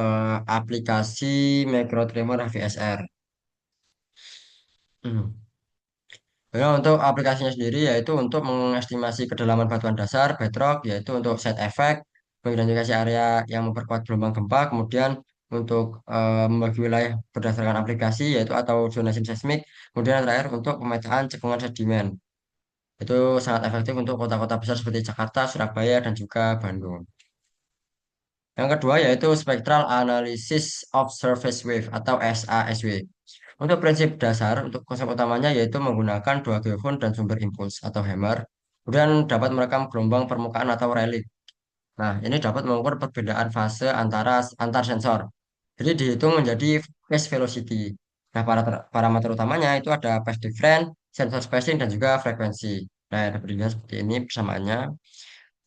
aplikasi microtremor HVSR. Ya, untuk aplikasinya sendiri yaitu untuk mengestimasi kedalaman batuan dasar, bedrock, yaitu untuk set efek, mengidentifikasi area yang memperkuat gelombang gempa, kemudian untuk membagi wilayah berdasarkan aplikasi yaitu atau zonasi seismik, kemudian yang terakhir untuk pemetaan cekungan sedimen. Itu sangat efektif untuk kota-kota besar seperti Jakarta, Surabaya, dan juga Bandung. Yang kedua yaitu Spectral Analysis of Surface Wave atau SASW. Untuk prinsip dasar, untuk konsep utamanya yaitu menggunakan dua geofon dan sumber impuls atau hammer, kemudian dapat merekam gelombang permukaan atau relief. Nah, ini dapat mengukur perbedaan fase antar sensor. Jadi dihitung menjadi phase velocity. Nah, parameter utamanya itu ada phase difference, sensor spacing, dan juga frekuensi. Nah, dapat dilihat seperti ini persamaannya.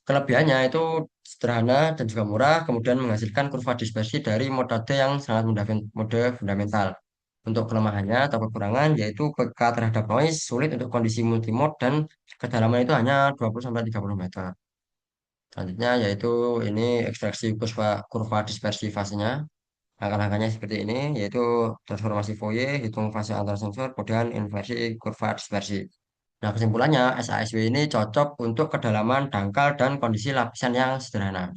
Kelebihannya itu sederhana dan juga murah, kemudian menghasilkan kurva dispersi dari metode yang sangat mode fundamental. Untuk kelemahannya atau kekurangan yaitu peka terhadap noise, sulit untuk kondisi multimode dan kedalaman itu hanya 20 sampai 30 meter. Selanjutnya yaitu ini ekstraksi kurva dispersi fasenya. Langkah-langkahnya seperti ini, yaitu transformasi Fourier, hitung fase antar sensor, kemudian inversi kurva dispersi. Nah, kesimpulannya, SASW ini cocok untuk kedalaman dangkal dan kondisi lapisan yang sederhana.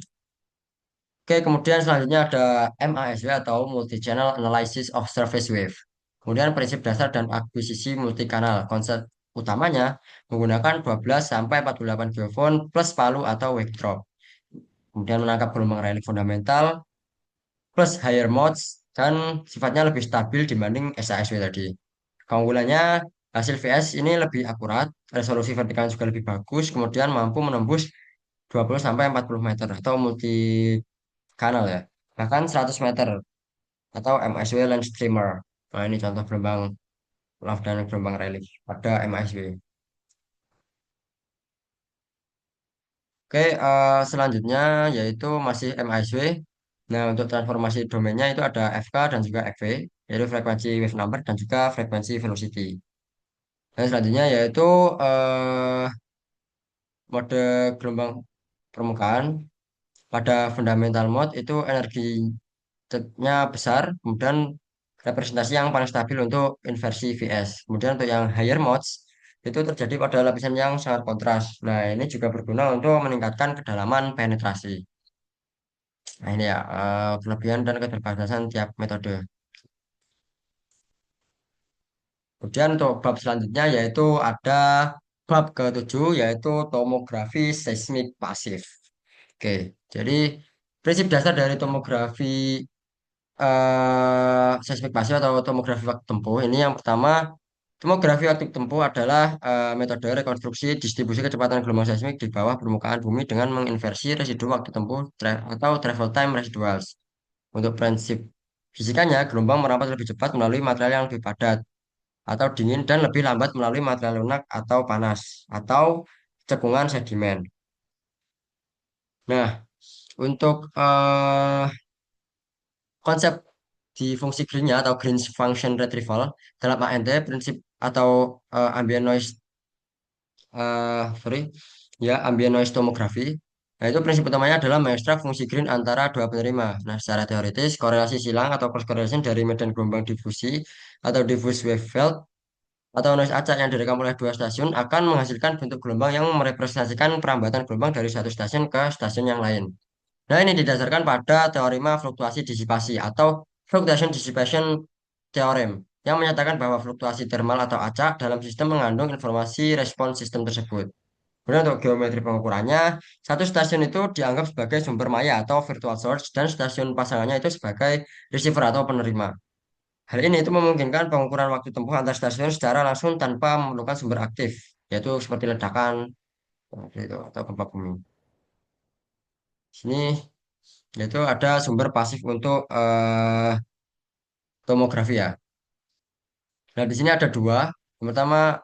Oke, kemudian selanjutnya ada MASW atau Multi-Channel Analysis of Surface Wave. Kemudian prinsip dasar dan akuisisi multikanal. Konsep utamanya menggunakan 12 sampai 48 geofon plus palu atau wake drop. Kemudian menangkap gelombang relief fundamental plus higher modes dan sifatnya lebih stabil dibanding SASW tadi. Keunggulannya hasil VS ini lebih akurat, resolusi vertikal juga lebih bagus, kemudian mampu menembus 20 sampai 40 meter atau multi kanal ya. Bahkan 100 meter atau MSW Land Streamer. Nah, ini contoh gelombang lava dan gelombang relief pada MSW. Oke, selanjutnya yaitu masih MSW. Nah, untuk transformasi domainnya itu ada FK dan juga FV, yaitu frekuensi wave number dan juga frekuensi velocity. Dan selanjutnya yaitu eh, mode gelombang permukaan. Pada fundamental mode itu energinya besar, kemudian representasi yang paling stabil untuk inversi VS. Kemudian untuk yang higher modes itu terjadi pada lapisan yang sangat kontras. Nah, ini juga berguna untuk meningkatkan kedalaman penetrasi. Nah, ini ya kelebihan dan keterbatasan tiap metode. Kemudian untuk bab selanjutnya yaitu ada bab ketujuh yaitu tomografi seismik pasif. Oke, jadi prinsip dasar dari tomografi seismik pasif atau tomografi waktu tempuh ini yang pertama, tomografi waktu tempuh adalah metode rekonstruksi distribusi kecepatan gelombang seismik di bawah permukaan bumi dengan menginversi residu waktu tempuh atau travel time residuals. Untuk prinsip fisikanya, gelombang merampas lebih cepat melalui material yang lebih padat atau dingin dan lebih lambat melalui material lunak atau panas atau cekungan sedimen. Nah, untuk konsep di fungsi greennya atau Green's Function Retrieval dalam ANT prinsip atau ambient noise sorry ya ambient noise tomography. Nah, itu prinsip utamanya adalah mengekstrak fungsi green antara dua penerima. Nah, secara teoritis, korelasi silang atau cross correlation dari medan gelombang difusi atau diffuse wave field atau noise acak yang direkam oleh dua stasiun akan menghasilkan bentuk gelombang yang merepresentasikan perambatan gelombang dari satu stasiun ke stasiun yang lain. Nah, ini didasarkan pada teorema fluktuasi disipasi atau fluctuation dissipation theorem yang menyatakan bahwa fluktuasi thermal atau acak dalam sistem mengandung informasi respons sistem tersebut. Kemudian untuk geometri pengukurannya, satu stasiun itu dianggap sebagai sumber maya atau virtual source dan stasiun pasangannya itu sebagai receiver atau penerima. Hal ini itu memungkinkan pengukuran waktu tempuh antar stasiun secara langsung tanpa memerlukan sumber aktif, yaitu seperti ledakan gitu, atau gempa bumi. Sini yaitu ada sumber pasif untuk tomografi ya. Nah, di sini ada dua. Yang pertama,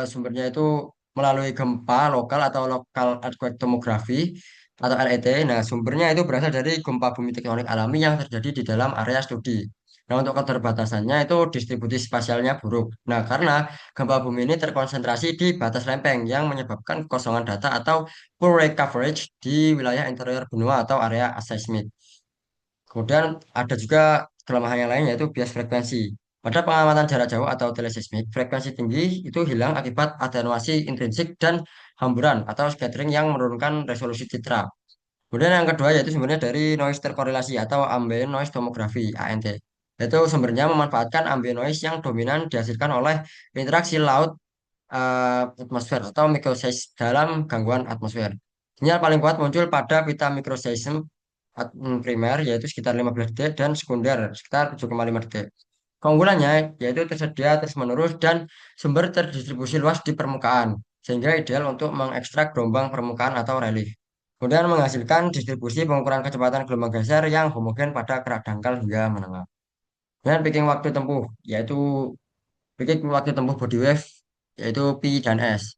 sumbernya itu melalui gempa lokal atau lokal earthquake tomography atau LET. Nah, sumbernya itu berasal dari gempa bumi tektonik alami yang terjadi di dalam area studi. Nah, untuk keterbatasannya itu distribusi spasialnya buruk. Nah, karena gempa bumi ini terkonsentrasi di batas lempeng yang menyebabkan kekosongan data atau poor rate coverage di wilayah interior benua atau area aseismik. Kemudian ada juga kelemahan yang lain yaitu bias frekuensi. Pada pengamatan jarak jauh atau teleseismik, frekuensi tinggi itu hilang akibat atenuasi intrinsik dan hamburan atau scattering yang menurunkan resolusi citra. Kemudian yang kedua yaitu sumbernya dari noise terkorelasi atau ambient noise tomography (ANT). Yaitu sumbernya memanfaatkan ambient noise yang dominan dihasilkan oleh interaksi laut atmosfer atau microseism dalam gangguan atmosfer. Sinyal paling kuat muncul pada pita microseism primer yaitu sekitar 15 detik dan sekunder sekitar 7,5 detik. Keunggulannya yaitu tersedia terus-menerus dan sumber terdistribusi luas di permukaan sehingga ideal untuk mengekstrak gelombang permukaan atau relief. Kemudian menghasilkan distribusi pengukuran kecepatan gelombang geser yang homogen pada kerak dangkal hingga menengah. Dan picking waktu tempuh yaitu picking waktu tempuh body wave yaitu P dan S.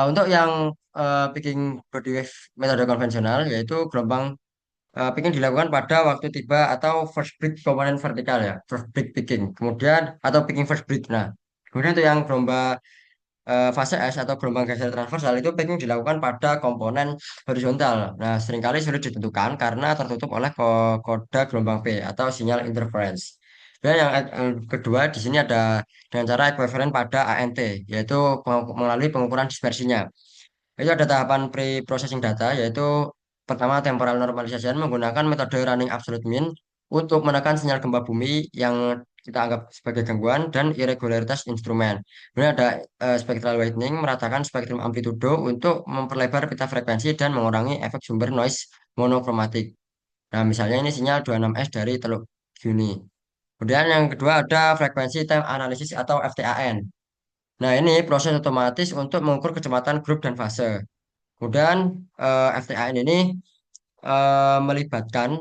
Untuk yang picking body wave metode konvensional yaitu gelombang picking dilakukan pada waktu tiba atau first break komponen vertikal ya, first break picking. Kemudian atau picking first break. Nah, kemudian untuk yang gelombang fase S atau gelombang geser transversal itu picking dilakukan pada komponen horizontal. Nah, seringkali sulit ditentukan karena tertutup oleh kode gelombang P atau sinyal interference. Dan yang kedua di sini ada dengan cara equivalent pada ANT, yaitu melalui pengukuran dispersinya. Itu ada tahapan pre-processing data, yaitu pertama temporal normalization menggunakan metode running absolute mean untuk menekan sinyal gempa bumi yang kita anggap sebagai gangguan dan irregularitas instrumen. Kemudian ada spectral widening meratakan spektrum amplitudo untuk memperlebar pita frekuensi dan mengurangi efek sumber noise monokromatik. Nah, misalnya ini sinyal 26S dari Teluk Juni. Kemudian yang kedua ada frekuensi time analysis atau FTAN. Nah, ini proses otomatis untuk mengukur kecepatan grup dan fase. Kemudian FTAN ini melibatkan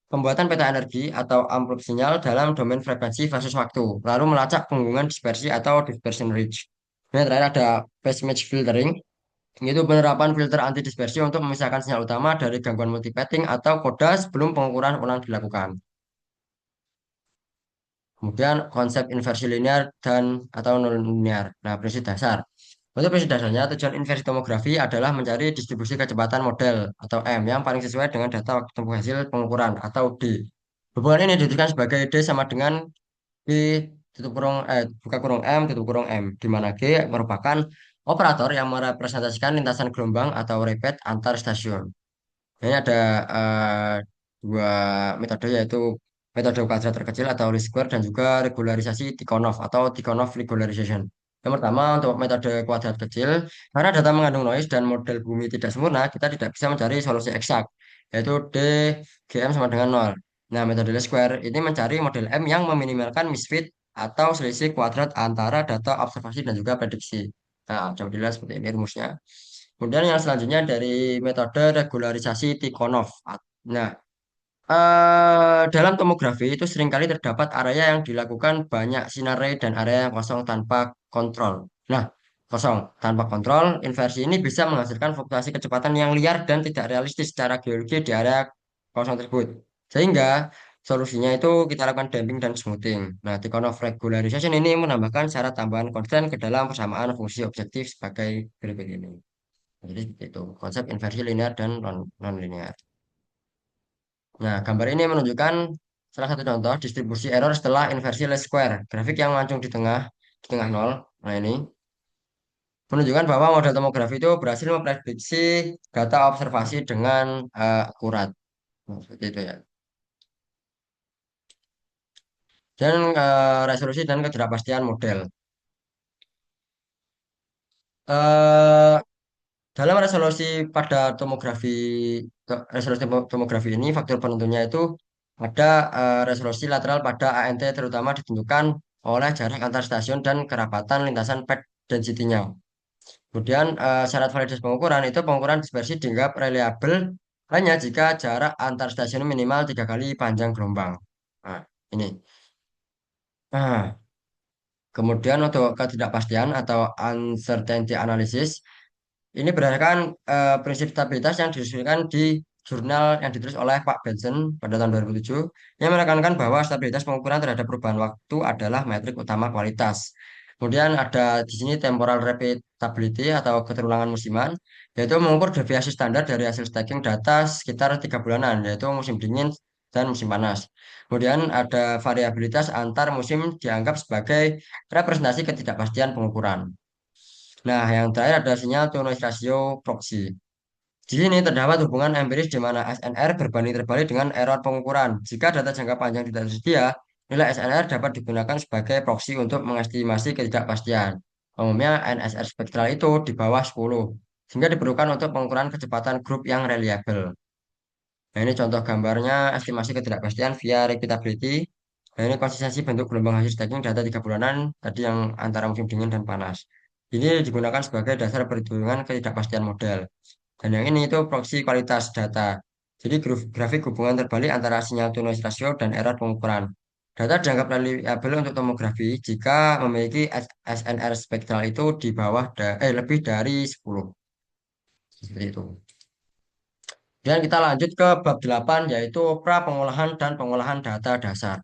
pembuatan peta energi atau amplop sinyal dalam domain frekuensi versus waktu, lalu melacak penggungan dispersi atau dispersion range. Kemudian terakhir ada phase match filtering, yaitu penerapan filter anti dispersi untuk memisahkan sinyal utama dari gangguan multipathing atau koda sebelum pengukuran ulang dilakukan. Kemudian konsep inversi linear dan atau non linear. Nah, prinsip dasar. Untuk prinsip dasarnya, tujuan inversi tomografi adalah mencari distribusi kecepatan model atau M yang paling sesuai dengan data waktu tempuh hasil pengukuran atau D. Hubungan ini dituliskan sebagai D sama dengan P tutup kurung buka kurung M tutup kurung M, di mana G merupakan operator yang merepresentasikan lintasan gelombang atau repet antar stasiun. Ini ada eh, dua metode yaitu metode kuadrat terkecil atau least square dan juga regularisasi Tikhonov atau Tikhonov regularization. Yang pertama untuk metode kuadrat kecil, karena data mengandung noise dan model bumi tidak sempurna, kita tidak bisa mencari solusi eksak, yaitu D, GM sama dengan nol. Nah, metode least square ini mencari model M yang meminimalkan misfit atau selisih kuadrat antara data observasi dan juga prediksi. Nah, coba dilihat seperti ini rumusnya. Kemudian yang selanjutnya dari metode regularisasi Tikhonov. Nah, dalam tomografi itu seringkali terdapat area yang dilakukan banyak sinar ray dan area yang kosong tanpa kontrol. Nah, kosong tanpa kontrol, inversi ini bisa menghasilkan fluktuasi kecepatan yang liar dan tidak realistis secara geologi di area kosong tersebut. Sehingga solusinya itu kita lakukan damping dan smoothing. Nah, Tikhonov regularization ini menambahkan syarat tambahan konstan ke dalam persamaan fungsi objektif sebagai berikut ini. Jadi itu konsep inversi linear dan non linear. Nah, gambar ini menunjukkan salah satu contoh distribusi error setelah inversi least square. Grafik yang mancung di tengah nol. Nah, ini menunjukkan bahwa model tomografi itu berhasil memprediksi data observasi dengan akurat. Nah, seperti itu ya. Dan resolusi dan ketidakpastian model. Eh, Dalam resolusi pada resolusi tomografi ini, faktor penentunya itu ada resolusi lateral pada ANT terutama ditentukan oleh jarak antar stasiun dan kerapatan lintasan pad density-nya. Kemudian syarat validitas pengukuran itu pengukuran dispersi dianggap reliable hanya jika jarak antar stasiun minimal 3 kali panjang gelombang. Nah, ini. Nah, kemudian untuk ketidakpastian atau uncertainty analysis ini berdasarkan prinsip stabilitas yang didiskusikan di jurnal yang ditulis oleh Pak Benson pada tahun 2007 yang menekankan bahwa stabilitas pengukuran terhadap perubahan waktu adalah metrik utama kualitas. Kemudian ada di sini temporal repeatability atau keterulangan musiman, yaitu mengukur deviasi standar dari hasil stacking data sekitar 3 bulanan, yaitu musim dingin dan musim panas. Kemudian ada variabilitas antar musim dianggap sebagai representasi ketidakpastian pengukuran. Nah, yang terakhir ada sinyal to noise ratio proxy. Di sini terdapat hubungan empiris di mana SNR berbanding terbalik dengan error pengukuran. Jika data jangka panjang tidak tersedia, nilai SNR dapat digunakan sebagai proksi untuk mengestimasi ketidakpastian. Umumnya NSR spektral itu di bawah 10, sehingga diperlukan untuk pengukuran kecepatan grup yang reliable. Nah, ini contoh gambarnya estimasi ketidakpastian via repeatability. Nah, ini konsistensi bentuk gelombang hasil stacking data 3 bulanan tadi yang antara musim dingin dan panas. Ini digunakan sebagai dasar perhitungan ketidakpastian model. Dan yang ini itu proksi kualitas data. Jadi grafik hubungan terbalik antara sinyal to noise ratio dan error pengukuran. Data dianggap reliable untuk tomografi jika memiliki SNR spektral itu di bawah lebih dari 10. Seperti itu. Dan kita lanjut ke bab 8 yaitu pra pengolahan dan pengolahan data dasar.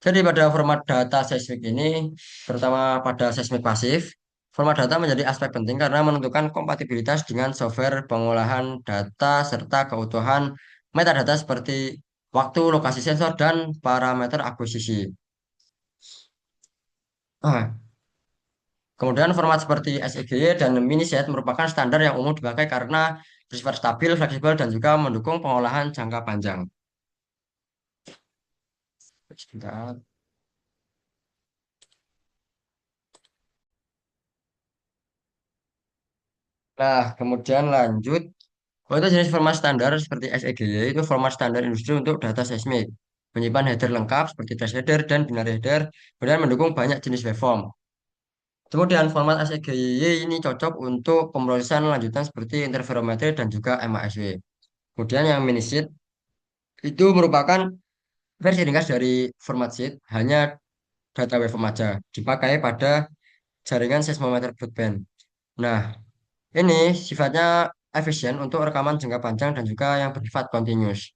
Jadi pada format data seismik ini, terutama pada seismik pasif, format data menjadi aspek penting karena menentukan kompatibilitas dengan software pengolahan data serta keutuhan metadata seperti waktu, lokasi sensor, dan parameter akuisisi. Nah, kemudian format seperti SEGY dan miniset merupakan standar yang umum dipakai karena bersifat stabil, fleksibel, dan juga mendukung pengolahan jangka panjang. Sebentar. Nah, kemudian lanjut. Oh, itu jenis format standar seperti SEGY itu format standar industri untuk data seismik. Menyimpan header lengkap seperti trace header dan binary header, kemudian mendukung banyak jenis waveform. Kemudian format SEGY ini cocok untuk pemrosesan lanjutan seperti interferometri dan juga MASW. Kemudian yang minisit itu merupakan versi ringkas dari format sheet, hanya data waveform aja, dipakai pada jaringan seismometer broadband. Nah, ini sifatnya efisien untuk rekaman jangka panjang dan juga yang bersifat continuous.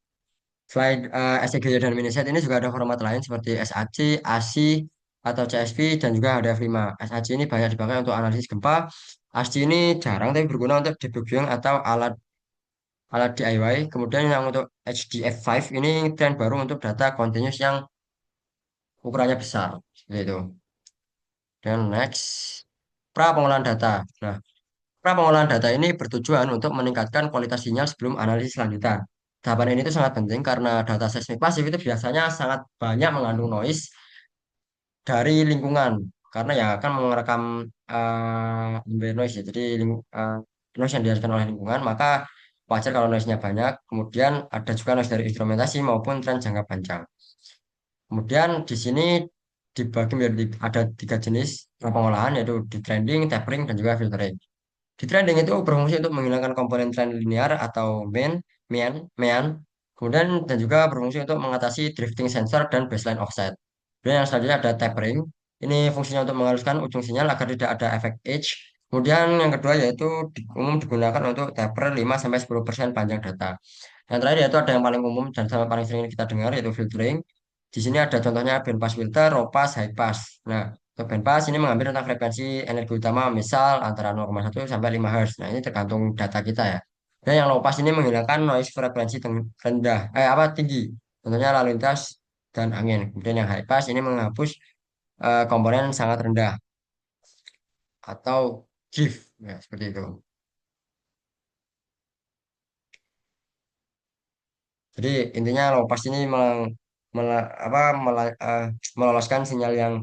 Selain SCGY dan miniset ini juga ada format lain seperti SAC, ASI, atau CSV, dan juga HDF5. SAC ini banyak dipakai untuk analisis gempa. ASCII ini jarang tapi berguna untuk debugging atau alat alat DIY. Kemudian yang untuk HDF5 ini tren baru untuk data continuous yang ukurannya besar. Gitu. Dan next, pra pengolahan data. Nah, pra pengolahan data ini bertujuan untuk meningkatkan kualitas sinyal sebelum analisis lanjutan. Tahapan ini itu sangat penting karena data seismik pasif itu biasanya sangat banyak mengandung noise dari lingkungan. Karena ya akan merekam noise ya. Jadi noise yang dihasilkan oleh lingkungan, maka wajar kalau noise-nya banyak. Kemudian ada juga noise dari instrumentasi maupun tren jangka panjang. Kemudian di sini dibagi menjadi ada 3 jenis pengolahan yaitu di trending, tapering, dan juga filtering. Di trending itu berfungsi untuk menghilangkan komponen trend linear atau mean, kemudian dan juga berfungsi untuk mengatasi drifting sensor dan baseline offset. Dan yang selanjutnya ada tapering. Ini fungsinya untuk menghaluskan ujung sinyal agar tidak ada efek edge. Kemudian yang kedua yaitu umum digunakan untuk taper 5-10% panjang data. Yang terakhir yaitu ada yang paling umum dan sama paling sering kita dengar yaitu filtering. Di sini ada contohnya bandpass filter, low pass, high pass. Nah, Untuk bandpass ini mengambil tentang frekuensi energi utama misal antara 0,1 sampai 5 Hz. Nah, ini tergantung data kita ya. Dan yang low pass ini menghilangkan noise frekuensi rendah, tinggi. Contohnya lalu lintas dan angin. Kemudian yang high pass ini menghapus komponen sangat rendah atau GIF ya seperti itu. Jadi intinya low pass ini meloloskan sinyal yang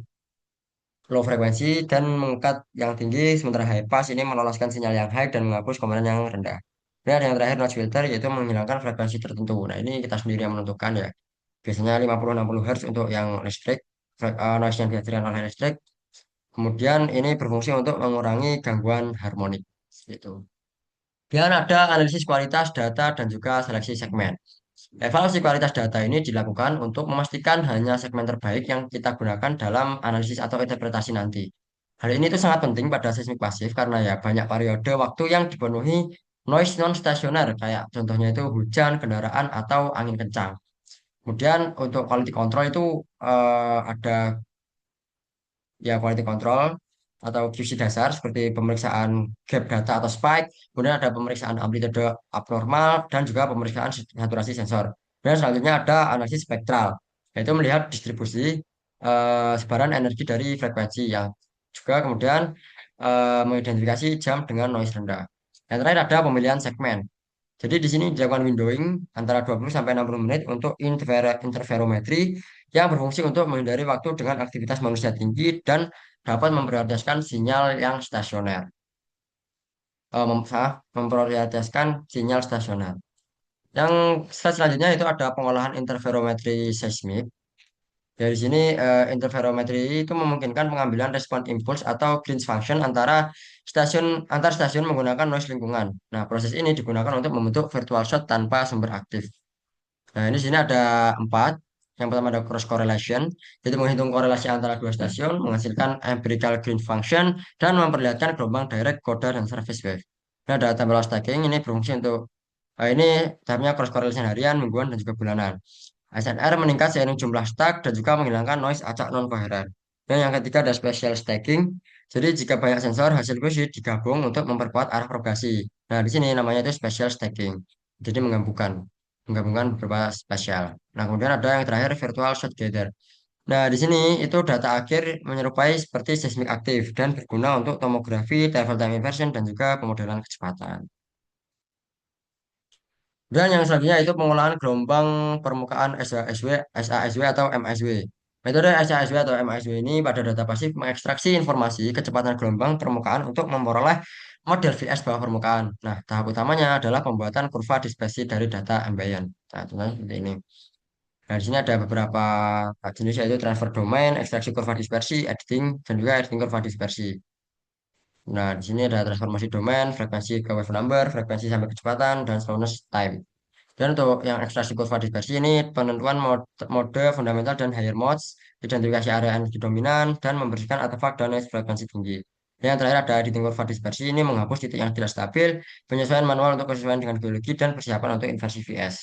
low frekuensi dan mengangkat yang tinggi, sementara high pass ini meloloskan sinyal yang high dan menghapus komponen yang rendah. Dan ada yang terakhir notch filter yaitu menghilangkan frekuensi tertentu. Nah, ini kita sendiri yang menentukan ya. Biasanya 50-60 Hz untuk yang listrik, noise yang dihasilkan oleh listrik. Kemudian ini berfungsi untuk mengurangi gangguan harmonik. Gitu. Dan ada analisis kualitas data dan juga seleksi segmen. Evaluasi kualitas data ini dilakukan untuk memastikan hanya segmen terbaik yang kita gunakan dalam analisis atau interpretasi nanti. Hal ini itu sangat penting pada seismik pasif karena ya banyak periode waktu yang dipenuhi noise non stasioner kayak contohnya itu hujan, kendaraan atau angin kencang. Kemudian untuk quality control itu ada ya quality control atau QC dasar seperti pemeriksaan gap data atau spike, kemudian ada pemeriksaan amplitude abnormal dan juga pemeriksaan saturasi sensor. Dan selanjutnya ada analisis spektral, yaitu melihat distribusi sebaran energi dari frekuensi yang juga kemudian mengidentifikasi jam dengan noise rendah. Yang terakhir ada pemilihan segmen. Jadi di sini dilakukan windowing antara 20 sampai 60 menit untuk interferometri yang berfungsi untuk menghindari waktu dengan aktivitas manusia tinggi dan dapat memprioritaskan sinyal yang stasioner. Memprioritaskan sinyal stasioner. Yang slide selanjutnya itu ada pengolahan interferometri seismik. Dari sini interferometri itu memungkinkan pengambilan respon impuls atau Green's function antar stasiun menggunakan noise lingkungan. Nah, proses ini digunakan untuk membentuk virtual shot tanpa sumber aktif. Nah, ini sini ada empat. Yang pertama ada cross correlation, yaitu menghitung korelasi antara dua stasiun, menghasilkan empirical Green function, dan memperlihatkan gelombang direct, coda, dan surface wave. Ini ada temporal stacking, ini berfungsi untuk ini tahapnya cross correlation harian, mingguan, dan juga bulanan. SNR meningkat seiring jumlah stack dan juga menghilangkan noise acak non koheren. Dan yang ketiga ada special stacking. Jadi jika banyak sensor hasil kuisi digabung untuk memperkuat arah propagasi. Nah, di sini namanya itu special stacking. Jadi menggabungkan beberapa spesial. Nah, kemudian ada yang terakhir virtual shot gather. Nah, di sini itu data akhir menyerupai seperti seismik aktif dan berguna untuk tomografi, level time inversion, dan juga pemodelan kecepatan. Dan yang selanjutnya itu pengolahan gelombang permukaan SHSW, SASW atau MSW. Metode SASW atau MSW ini pada data pasif mengekstraksi informasi kecepatan gelombang permukaan untuk memperoleh model VS bawah permukaan. Nah, tahap utamanya adalah pembuatan kurva dispersi dari data ambient. Nah, contohnya seperti ini. Nah, di sini ada beberapa jenis yaitu transfer domain, ekstraksi kurva dispersi, editing, dan juga editing kurva dispersi. Nah, di sini ada transformasi domain, frekuensi ke wave number, frekuensi sampai kecepatan, dan slowness time. Dan untuk yang ekstraksi kurva dispersi ini penentuan mode fundamental dan higher modes, identifikasi area energi dominan, dan membersihkan artefak dan noise frekuensi tinggi. Dan yang terakhir ada editing kurva dispersi ini menghapus titik yang tidak stabil, penyesuaian manual untuk kesesuaian dengan geologi, dan persiapan untuk inversi VS.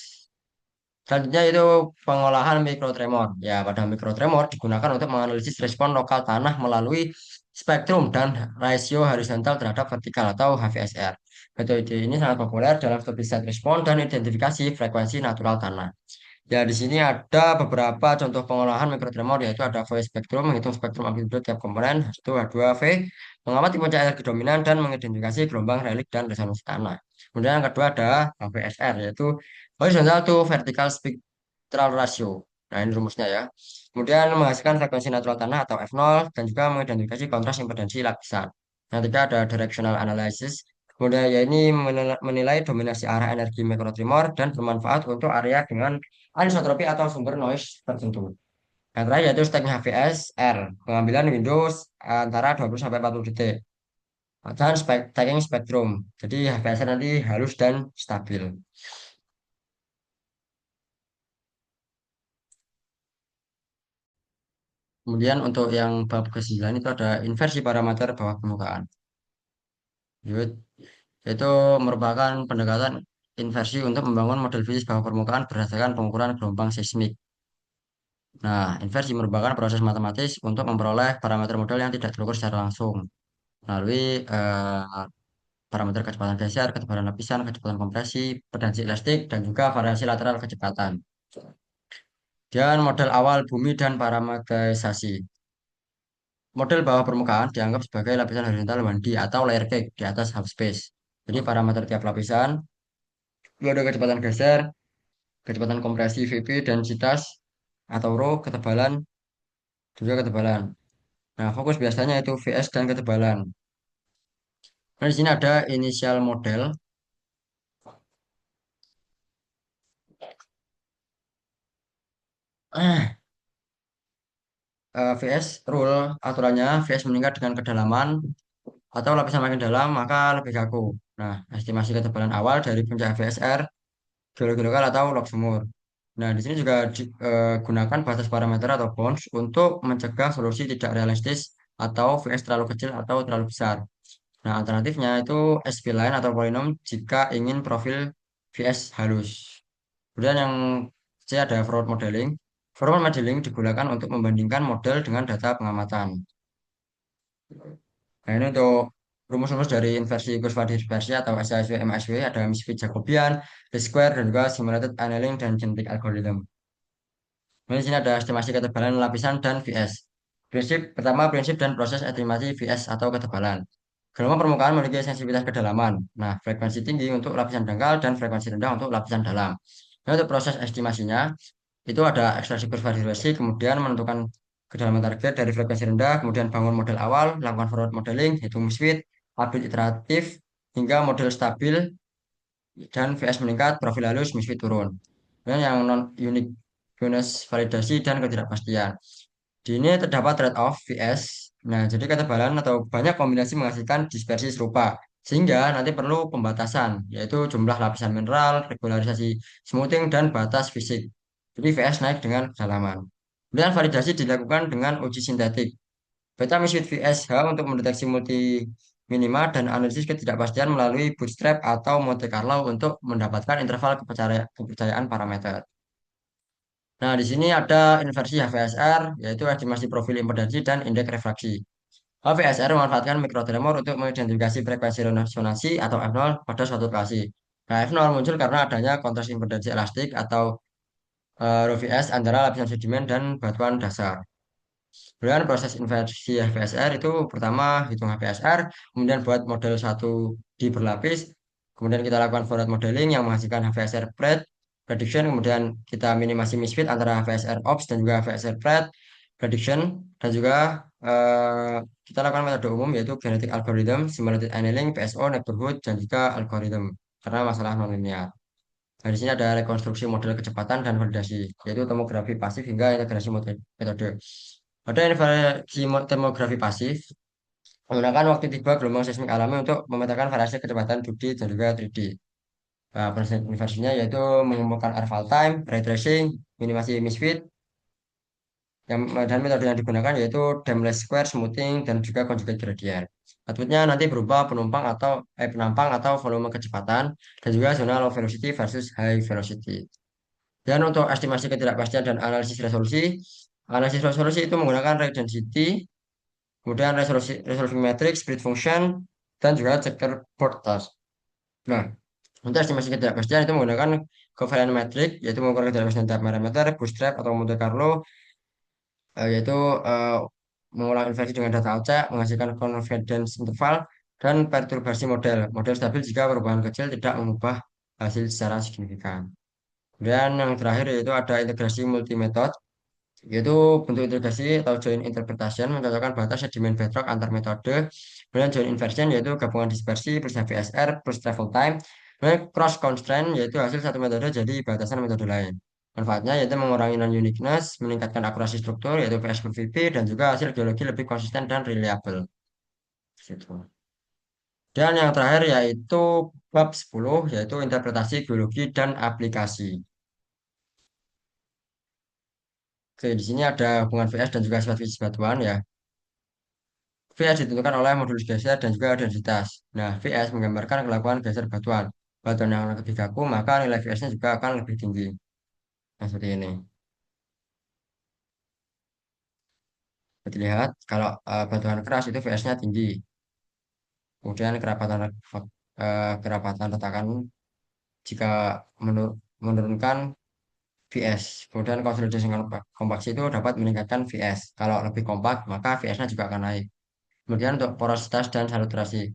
Selanjutnya itu pengolahan mikrotremor. Ya, pada mikrotremor digunakan untuk menganalisis respon lokal tanah melalui spektrum dan rasio horizontal terhadap vertikal atau HVSR. Metode ini sangat populer dalam studi set respon dan identifikasi frekuensi natural tanah. Ya, di sini ada beberapa contoh pengolahan mikrotremor, yaitu ada voice spektrum, menghitung spektrum amplitude tiap komponen, H1, H2V, mengamati puncak energi dominan, dan mengidentifikasi gelombang relik dan resonansi tanah. Kemudian yang kedua ada HVSR, yaitu horizontal to vertical spectral ratio. Nah, ini rumusnya ya. Kemudian menghasilkan frekuensi natural tanah atau F0, dan juga mengidentifikasi kontras impedansi lapisan. Yang ketiga ada directional analysis. Kemudian ya ini menilai dominasi arah energi mikrotremor dan bermanfaat untuk area dengan anisotropi atau sumber noise tertentu. Yang terakhir yaitu stacking HVS R, pengambilan Windows antara 20 sampai 40 detik. Dan stacking spektrum. Jadi HVS nanti halus dan stabil. Kemudian untuk yang bab ke-9 itu ada inversi parameter bawah permukaan. Yaitu yaitu merupakan pendekatan inversi untuk membangun model fisik bawah permukaan berdasarkan pengukuran gelombang seismik. Nah, inversi merupakan proses matematis untuk memperoleh parameter model yang tidak terukur secara langsung melalui parameter kecepatan geser, ketebalan lapisan, kecepatan kompresi, potensi elastik, dan juga variasi lateral kecepatan. Dan model awal bumi dan parametrisasi. Model bawah permukaan dianggap sebagai lapisan horizontal 1D atau layer cake di atas half space. Jadi parameter tiap lapisan, itu ada kecepatan geser, kecepatan kompresi VP, densitas atau rho, ketebalan, juga ketebalan. Nah, fokus biasanya itu VS dan ketebalan. Nah, di sini ada inisial model. VS rule aturannya VS meningkat dengan kedalaman atau lapisan makin dalam maka lebih kaku. Nah, estimasi ketebalan awal dari puncak VSR geologi lokal atau log sumur. Nah, di sini juga digunakan batas parameter atau bounds untuk mencegah solusi tidak realistis atau VS terlalu kecil atau terlalu besar. Nah, alternatifnya itu S-spline atau polinom jika ingin profil VS halus. Kemudian yang C ada forward modeling. Forward modeling digunakan untuk membandingkan model dengan data pengamatan. Nah, ini untuk rumus-rumus dari inversi kurva dispersi atau SHSW MSW ada Misfit Jacobian, least square, dan juga simulated annealing dan genetic algorithm. Nah, di sini ada estimasi ketebalan lapisan dan VS. Prinsip dan proses estimasi VS atau ketebalan. Gelombang permukaan memiliki sensitivitas kedalaman. Nah, frekuensi tinggi untuk lapisan dangkal dan frekuensi rendah untuk lapisan dalam. Nah, untuk proses estimasinya, itu ada ekstraksi kurva dispersi, kemudian menentukan kedalaman target dari frekuensi rendah, kemudian bangun model awal, lakukan forward modeling, hitung misfit, update iteratif, hingga model stabil dan VS meningkat, profil halus, misfit turun. Dan yang non-uniqueness validasi dan ketidakpastian. Di ini terdapat trade-off VS. Nah, jadi ketebalan atau banyak kombinasi menghasilkan dispersi serupa. Sehingga nanti perlu pembatasan, yaitu jumlah lapisan mineral, regularisasi smoothing, dan batas fisik. Jadi VS naik dengan kedalaman. Kemudian validasi dilakukan dengan uji sintetik. Beta misfit VSH untuk mendeteksi multi minima dan analisis ketidakpastian melalui bootstrap atau Monte Carlo untuk mendapatkan interval kepercayaan parameter. Nah, di sini ada inversi HVSR, yaitu estimasi profil impedansi dan indeks refraksi. HVSR memanfaatkan mikrotremor untuk mengidentifikasi frekuensi resonansi atau F0 pada suatu lokasi. Nah, F0 muncul karena adanya kontras impedansi elastik atau ROVS antara lapisan sedimen dan batuan dasar. Kemudian proses inversi HVSR itu pertama hitung HVSR, kemudian buat model satu di berlapis, kemudian kita lakukan forward modeling yang menghasilkan HVSR prediction, kemudian kita minimasi misfit antara HVSR ops dan juga HVSR prediction, dan juga kita lakukan metode umum yaitu genetic algorithm, simulated annealing, PSO, neighborhood, dan juga algorithm karena masalah nonlinear. Nah, di sini ada rekonstruksi model kecepatan dan validasi, yaitu tomografi pasif hingga integrasi metode. Pada inversi tomografi pasif, menggunakan waktu tiba gelombang seismik alami untuk memetakan variasi kecepatan 2D dan juga 3D. Nah, proses inversinya yaitu mengumpulkan arrival time, ray tracing, minimasi misfit, dan metode yang digunakan yaitu Dirichlet square, smoothing, dan juga conjugate gradient. Outputnya nanti berupa penampang atau volume kecepatan dan juga zona low velocity versus high velocity. Dan untuk estimasi ketidakpastian dan analisis resolusi itu menggunakan ray density, kemudian resolving matrix, split function, dan juga checkerboard task. Nah, untuk estimasi ketidakpastian itu menggunakan covariance matrix, yaitu mengukur ketidakpastian tiap parameter, bootstrap atau Monte Carlo, yaitu eh, mengulang inversi dengan data acak, menghasilkan confidence interval, dan perturbasi model. Model stabil jika perubahan kecil tidak mengubah hasil secara signifikan. Kemudian yang terakhir yaitu ada integrasi multimetode, yaitu bentuk integrasi atau joint interpretation mencocokkan batas sedimen bedrock antar metode. Kemudian joint inversion yaitu gabungan dispersi plus HVSR plus travel time. Kemudian cross constraint yaitu hasil satu metode jadi batasan metode lain. Manfaatnya yaitu mengurangi non-uniqueness, meningkatkan akurasi struktur yaitu PS per VP, dan juga hasil geologi lebih konsisten dan reliable. Gitu. Dan yang terakhir yaitu bab 10 yaitu interpretasi geologi dan aplikasi. Oke, di sini ada hubungan VS dan juga sifat fisik batuan ya. VS ditentukan oleh modulus geser dan juga densitas. Nah, VS menggambarkan kelakuan geser batuan. Batuan yang lebih kaku, maka nilai VS-nya juga akan lebih tinggi. Nah, seperti ini. Seperti lihat, kalau batuan keras itu VS-nya tinggi. Kemudian kerapatan retakan jika menurunkan VS. Kemudian konsolidasi kompaksi itu dapat meningkatkan VS. Kalau lebih kompak, maka VS-nya juga akan naik. Kemudian untuk porositas dan saturasi.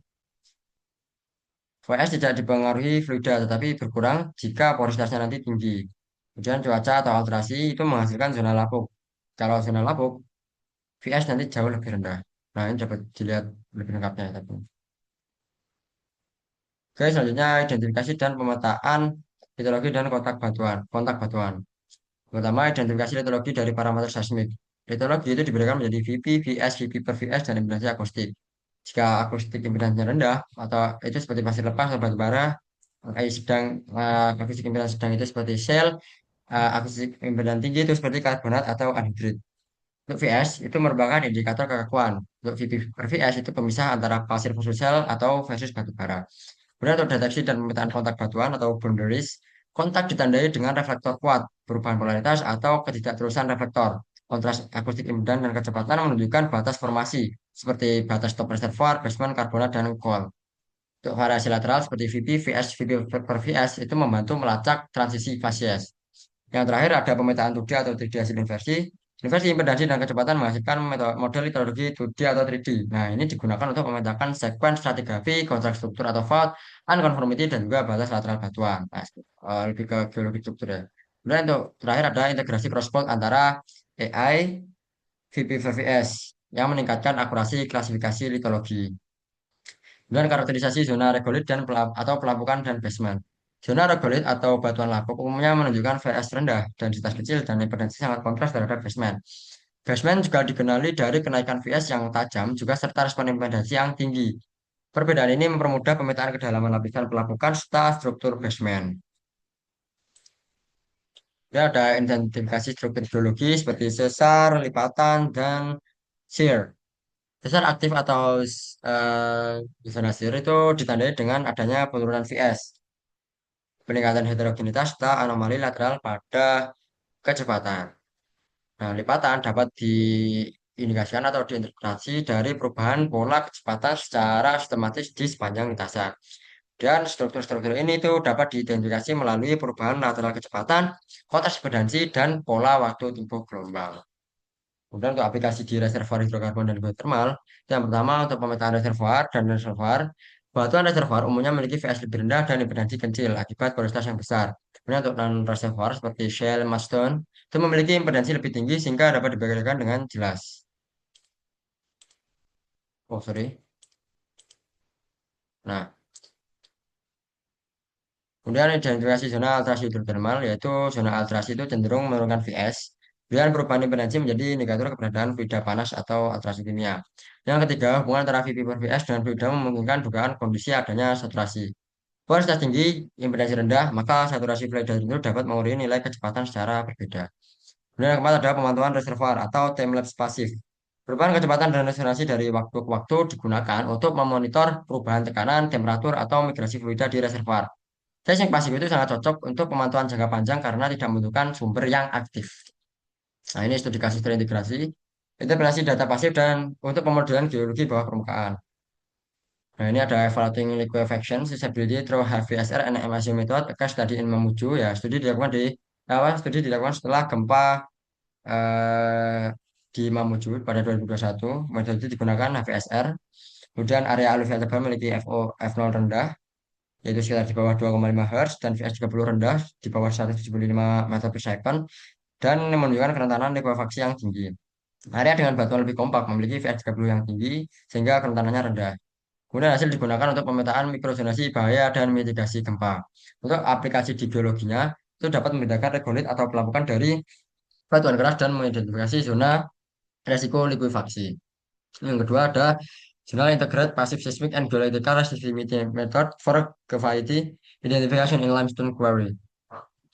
VS tidak dipengaruhi fluida, tetapi berkurang jika porositasnya nanti tinggi. Kemudian cuaca atau alterasi itu menghasilkan zona lapuk. Kalau zona lapuk, VS nanti jauh lebih rendah. Nah, ini dapat dilihat lebih lengkapnya ya, tadi. Oke, selanjutnya identifikasi dan pemetaan litologi dan kontak batuan. Pertama, identifikasi litologi dari parameter seismik. Litologi itu diberikan menjadi VP, VS, VP per VS, dan impedansi akustik. Jika akustik impedansinya rendah, atau itu seperti pasir lepas atau batu bara, akustik impedan sedang itu seperti sel, akustik impedan tinggi itu seperti karbonat atau anhidrit. Untuk VS itu merupakan indikator kekakuan. Untuk VP per VS itu pemisah antara pasir fosil sel atau versus batu bara. Kemudian untuk deteksi dan pemetaan kontak batuan atau boundaries, kontak ditandai dengan reflektor kuat, perubahan polaritas atau ketidakterusan reflektor. Kontras akustik impedan dan kecepatan menunjukkan batas formasi, seperti batas top reservoir, basement, karbonat, dan coal. Untuk variasi lateral seperti VP, VS, VP per VS itu membantu melacak transisi fasies. Yang terakhir ada pemetaan 2D atau 3D hasil inversi. Inversi impedansi dan kecepatan menghasilkan model litologi 2D atau 3D. Nah, ini digunakan untuk memetakan sequence stratigrafi, kontrak struktur atau fault, unconformity, dan juga batas lateral batuan. Nah, lebih ke geologi struktur ya. Kemudian untuk terakhir ada integrasi crosspoint antara AI, VPVVS yang meningkatkan akurasi klasifikasi litologi. Kemudian karakterisasi zona regolith atau pelapukan dan basement. Zona regolith atau batuan lapuk umumnya menunjukkan VS rendah, densitas kecil, dan impedansi sangat kontras terhadap basement. Basement juga dikenali dari kenaikan VS yang tajam, juga serta respon impedansi yang tinggi. Perbedaan ini mempermudah pemetaan kedalaman lapisan pelapukan serta struktur basement. Ya, ada identifikasi struktur geologi seperti sesar, lipatan, dan shear. Sesar aktif atau zona shear itu ditandai dengan adanya penurunan VS, peningkatan heterogenitas, serta anomali lateral pada kecepatan. Nah, lipatan dapat diindikasikan atau diinterpretasi dari perubahan pola kecepatan secara sistematis di sepanjang lintasan. Dan struktur-struktur ini itu dapat diidentifikasi melalui perubahan lateral kecepatan, kontras impedansi, dan pola waktu tempuh gelombang. Kemudian untuk aplikasi di reservoir hidrokarbon dan geothermal, yang pertama untuk pemetaan reservoir, batuan reservoir umumnya memiliki VS lebih rendah dan impedansi kecil akibat porositas yang besar. Kemudian untuk non-reservoir seperti shale, mudstone, itu memiliki impedansi lebih tinggi sehingga dapat dibedakan dengan jelas. Oh, sorry. Nah, kemudian identifikasi zona alterasi hidrotermal, yaitu zona alterasi itu cenderung menurunkan VS. Dan perubahan impedansi menjadi indikator keberadaan fluida panas atau alterasi kimia. Yang ketiga, hubungan antara VP per VS dan fluida memungkinkan dugaan kondisi adanya saturasi. Kualitas tinggi, impedansi rendah, maka saturasi fluida itu dapat mengurangi nilai kecepatan secara berbeda. Kemudian yang keempat adalah pemantauan reservoir atau time-lapse pasif. Perubahan kecepatan dan resonansi dari waktu ke waktu digunakan untuk memonitor perubahan tekanan, temperatur, atau migrasi fluida di reservoir. Tracing pasif itu sangat cocok untuk pemantauan jangka panjang karena tidak membutuhkan sumber yang aktif. Nah, ini studi kasus terintegrasi, interpretasi data pasif dan untuk pemodelan geologi bawah permukaan. Nah, ini ada evaluating liquefaction, sustainability through HVSR and MSU method, case study in Mamuju. Ya, studi dilakukan setelah gempa eh, di Mamuju pada 2021. Metode itu digunakan HVSR. Kemudian area aluvial tebal memiliki F0 rendah, yaitu sekitar di bawah 2,5 Hz, dan VS30 rendah di bawah 175 meter per second, dan menunjukkan kerentanan likuifaksi yang tinggi. Area dengan batuan lebih kompak memiliki VS30 yang tinggi, sehingga kerentanannya rendah. Kemudian hasil digunakan untuk pemetaan mikrozonasi bahaya dan mitigasi gempa. Untuk aplikasi di geologinya, itu dapat membedakan regolit atau pelapukan dari batuan keras dan mengidentifikasi zona resiko likuifaksi. Yang kedua ada General Integrated Passive Seismic and Geological Resistivity Method for Cavity Identification in Limestone Quarry.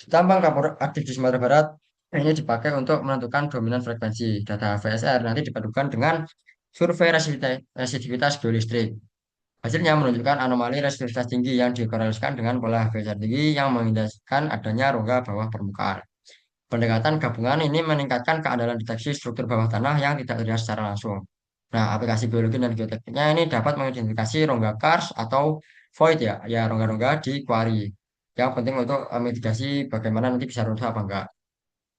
Tambang kapur aktif di Sumatera Barat ini dipakai untuk menentukan dominan frekuensi. Data VSR nanti dipadukan dengan survei resistivitas geolistrik. Hasilnya menunjukkan anomali resistivitas tinggi yang dikorelasikan dengan pola VSR tinggi yang mengindikasikan adanya rongga bawah permukaan. Pendekatan gabungan ini meningkatkan keandalan deteksi struktur bawah tanah yang tidak terlihat secara langsung. Nah, aplikasi biologi dan geotekniknya ini dapat mengidentifikasi rongga kars atau void ya, ya rongga-rongga di kuari. Yang penting untuk mitigasi bagaimana nanti bisa runtuh apa enggak.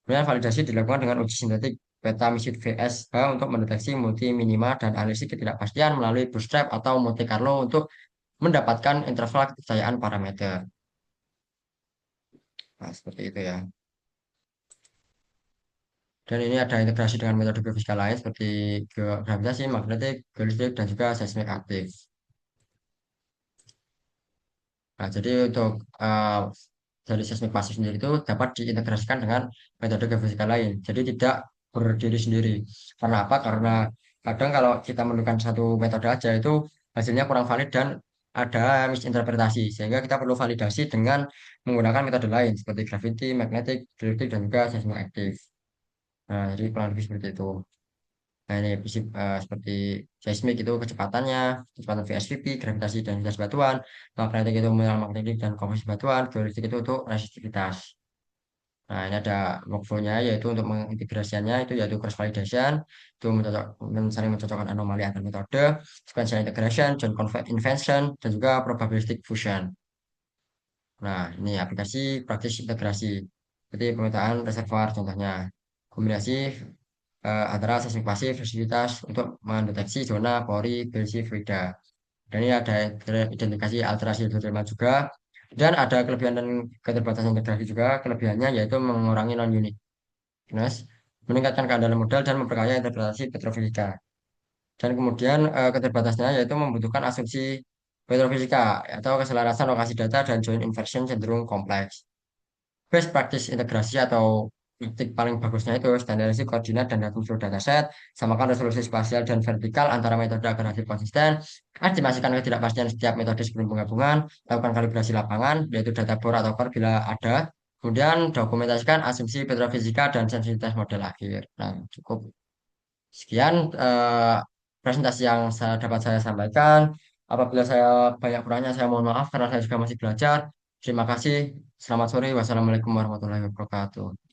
Kemudian validasi dilakukan dengan uji sintetik beta misit VSH untuk mendeteksi multi minima dan analisis ketidakpastian melalui bootstrap atau Monte Carlo untuk mendapatkan interval kepercayaan parameter. Nah, seperti itu ya. Dan ini ada integrasi dengan metode geofisika lain seperti gravitasi, magnetik, geolistrik, dan juga seismik aktif. Nah, jadi untuk uh, dari seismik pasif sendiri itu dapat diintegrasikan dengan metode geofisika lain. Jadi tidak berdiri sendiri. Karena apa? Karena kadang kalau kita menggunakan satu metode aja itu hasilnya kurang valid dan ada misinterpretasi. Sehingga kita perlu validasi dengan menggunakan metode lain seperti gravity, magnetik, geolistrik, dan juga seismik aktif. Nah, jadi kurang lebih seperti itu. Nah, ini prinsip seperti seismik itu kecepatannya, kecepatan VSVP, gravitasi dan intensitas batuan, magnetik itu mineral magnetik dan komposisi batuan, geolistrik itu untuk resistivitas. Nah, ini ada workflow-nya yaitu untuk mengintegrasiannya itu yaitu cross validation, itu saling mencocokkan anomali antar metode, sequential integration, joint invention, dan juga probabilistic fusion. Nah, ini aplikasi praktis integrasi. Jadi pemetaan reservoir contohnya. Kombinasi antara seismik pasif resistivitas untuk mendeteksi zona pori Bellevue fluida. Dan ini ada identifikasi alterasi hidrotermal juga. Dan ada kelebihan dan keterbatasan integrasi juga. Kelebihannya yaitu mengurangi non-uniqueness, meningkatkan keandalan modal dan memperkaya interpretasi petrofisika. Dan kemudian keterbatasannya yaitu membutuhkan asumsi petrofisika atau keselarasan lokasi data dan joint inversion cenderung kompleks. Best practice integrasi atau praktik paling bagusnya itu standarisasi koordinat dan datum flow dataset, samakan resolusi spasial dan vertikal antara metode agar hasil konsisten, estimasikan ketidakpastian setiap metode sebelum penggabungan, lakukan kalibrasi lapangan, yaitu data bor atau core bila ada, kemudian dokumentasikan asumsi petrofisika dan sensitivitas model akhir. Nah, cukup sekian presentasi yang dapat saya sampaikan. Apabila saya banyak kurangnya, saya mohon maaf karena saya juga masih belajar. Terima kasih. Selamat sore. Wassalamualaikum warahmatullahi wabarakatuh.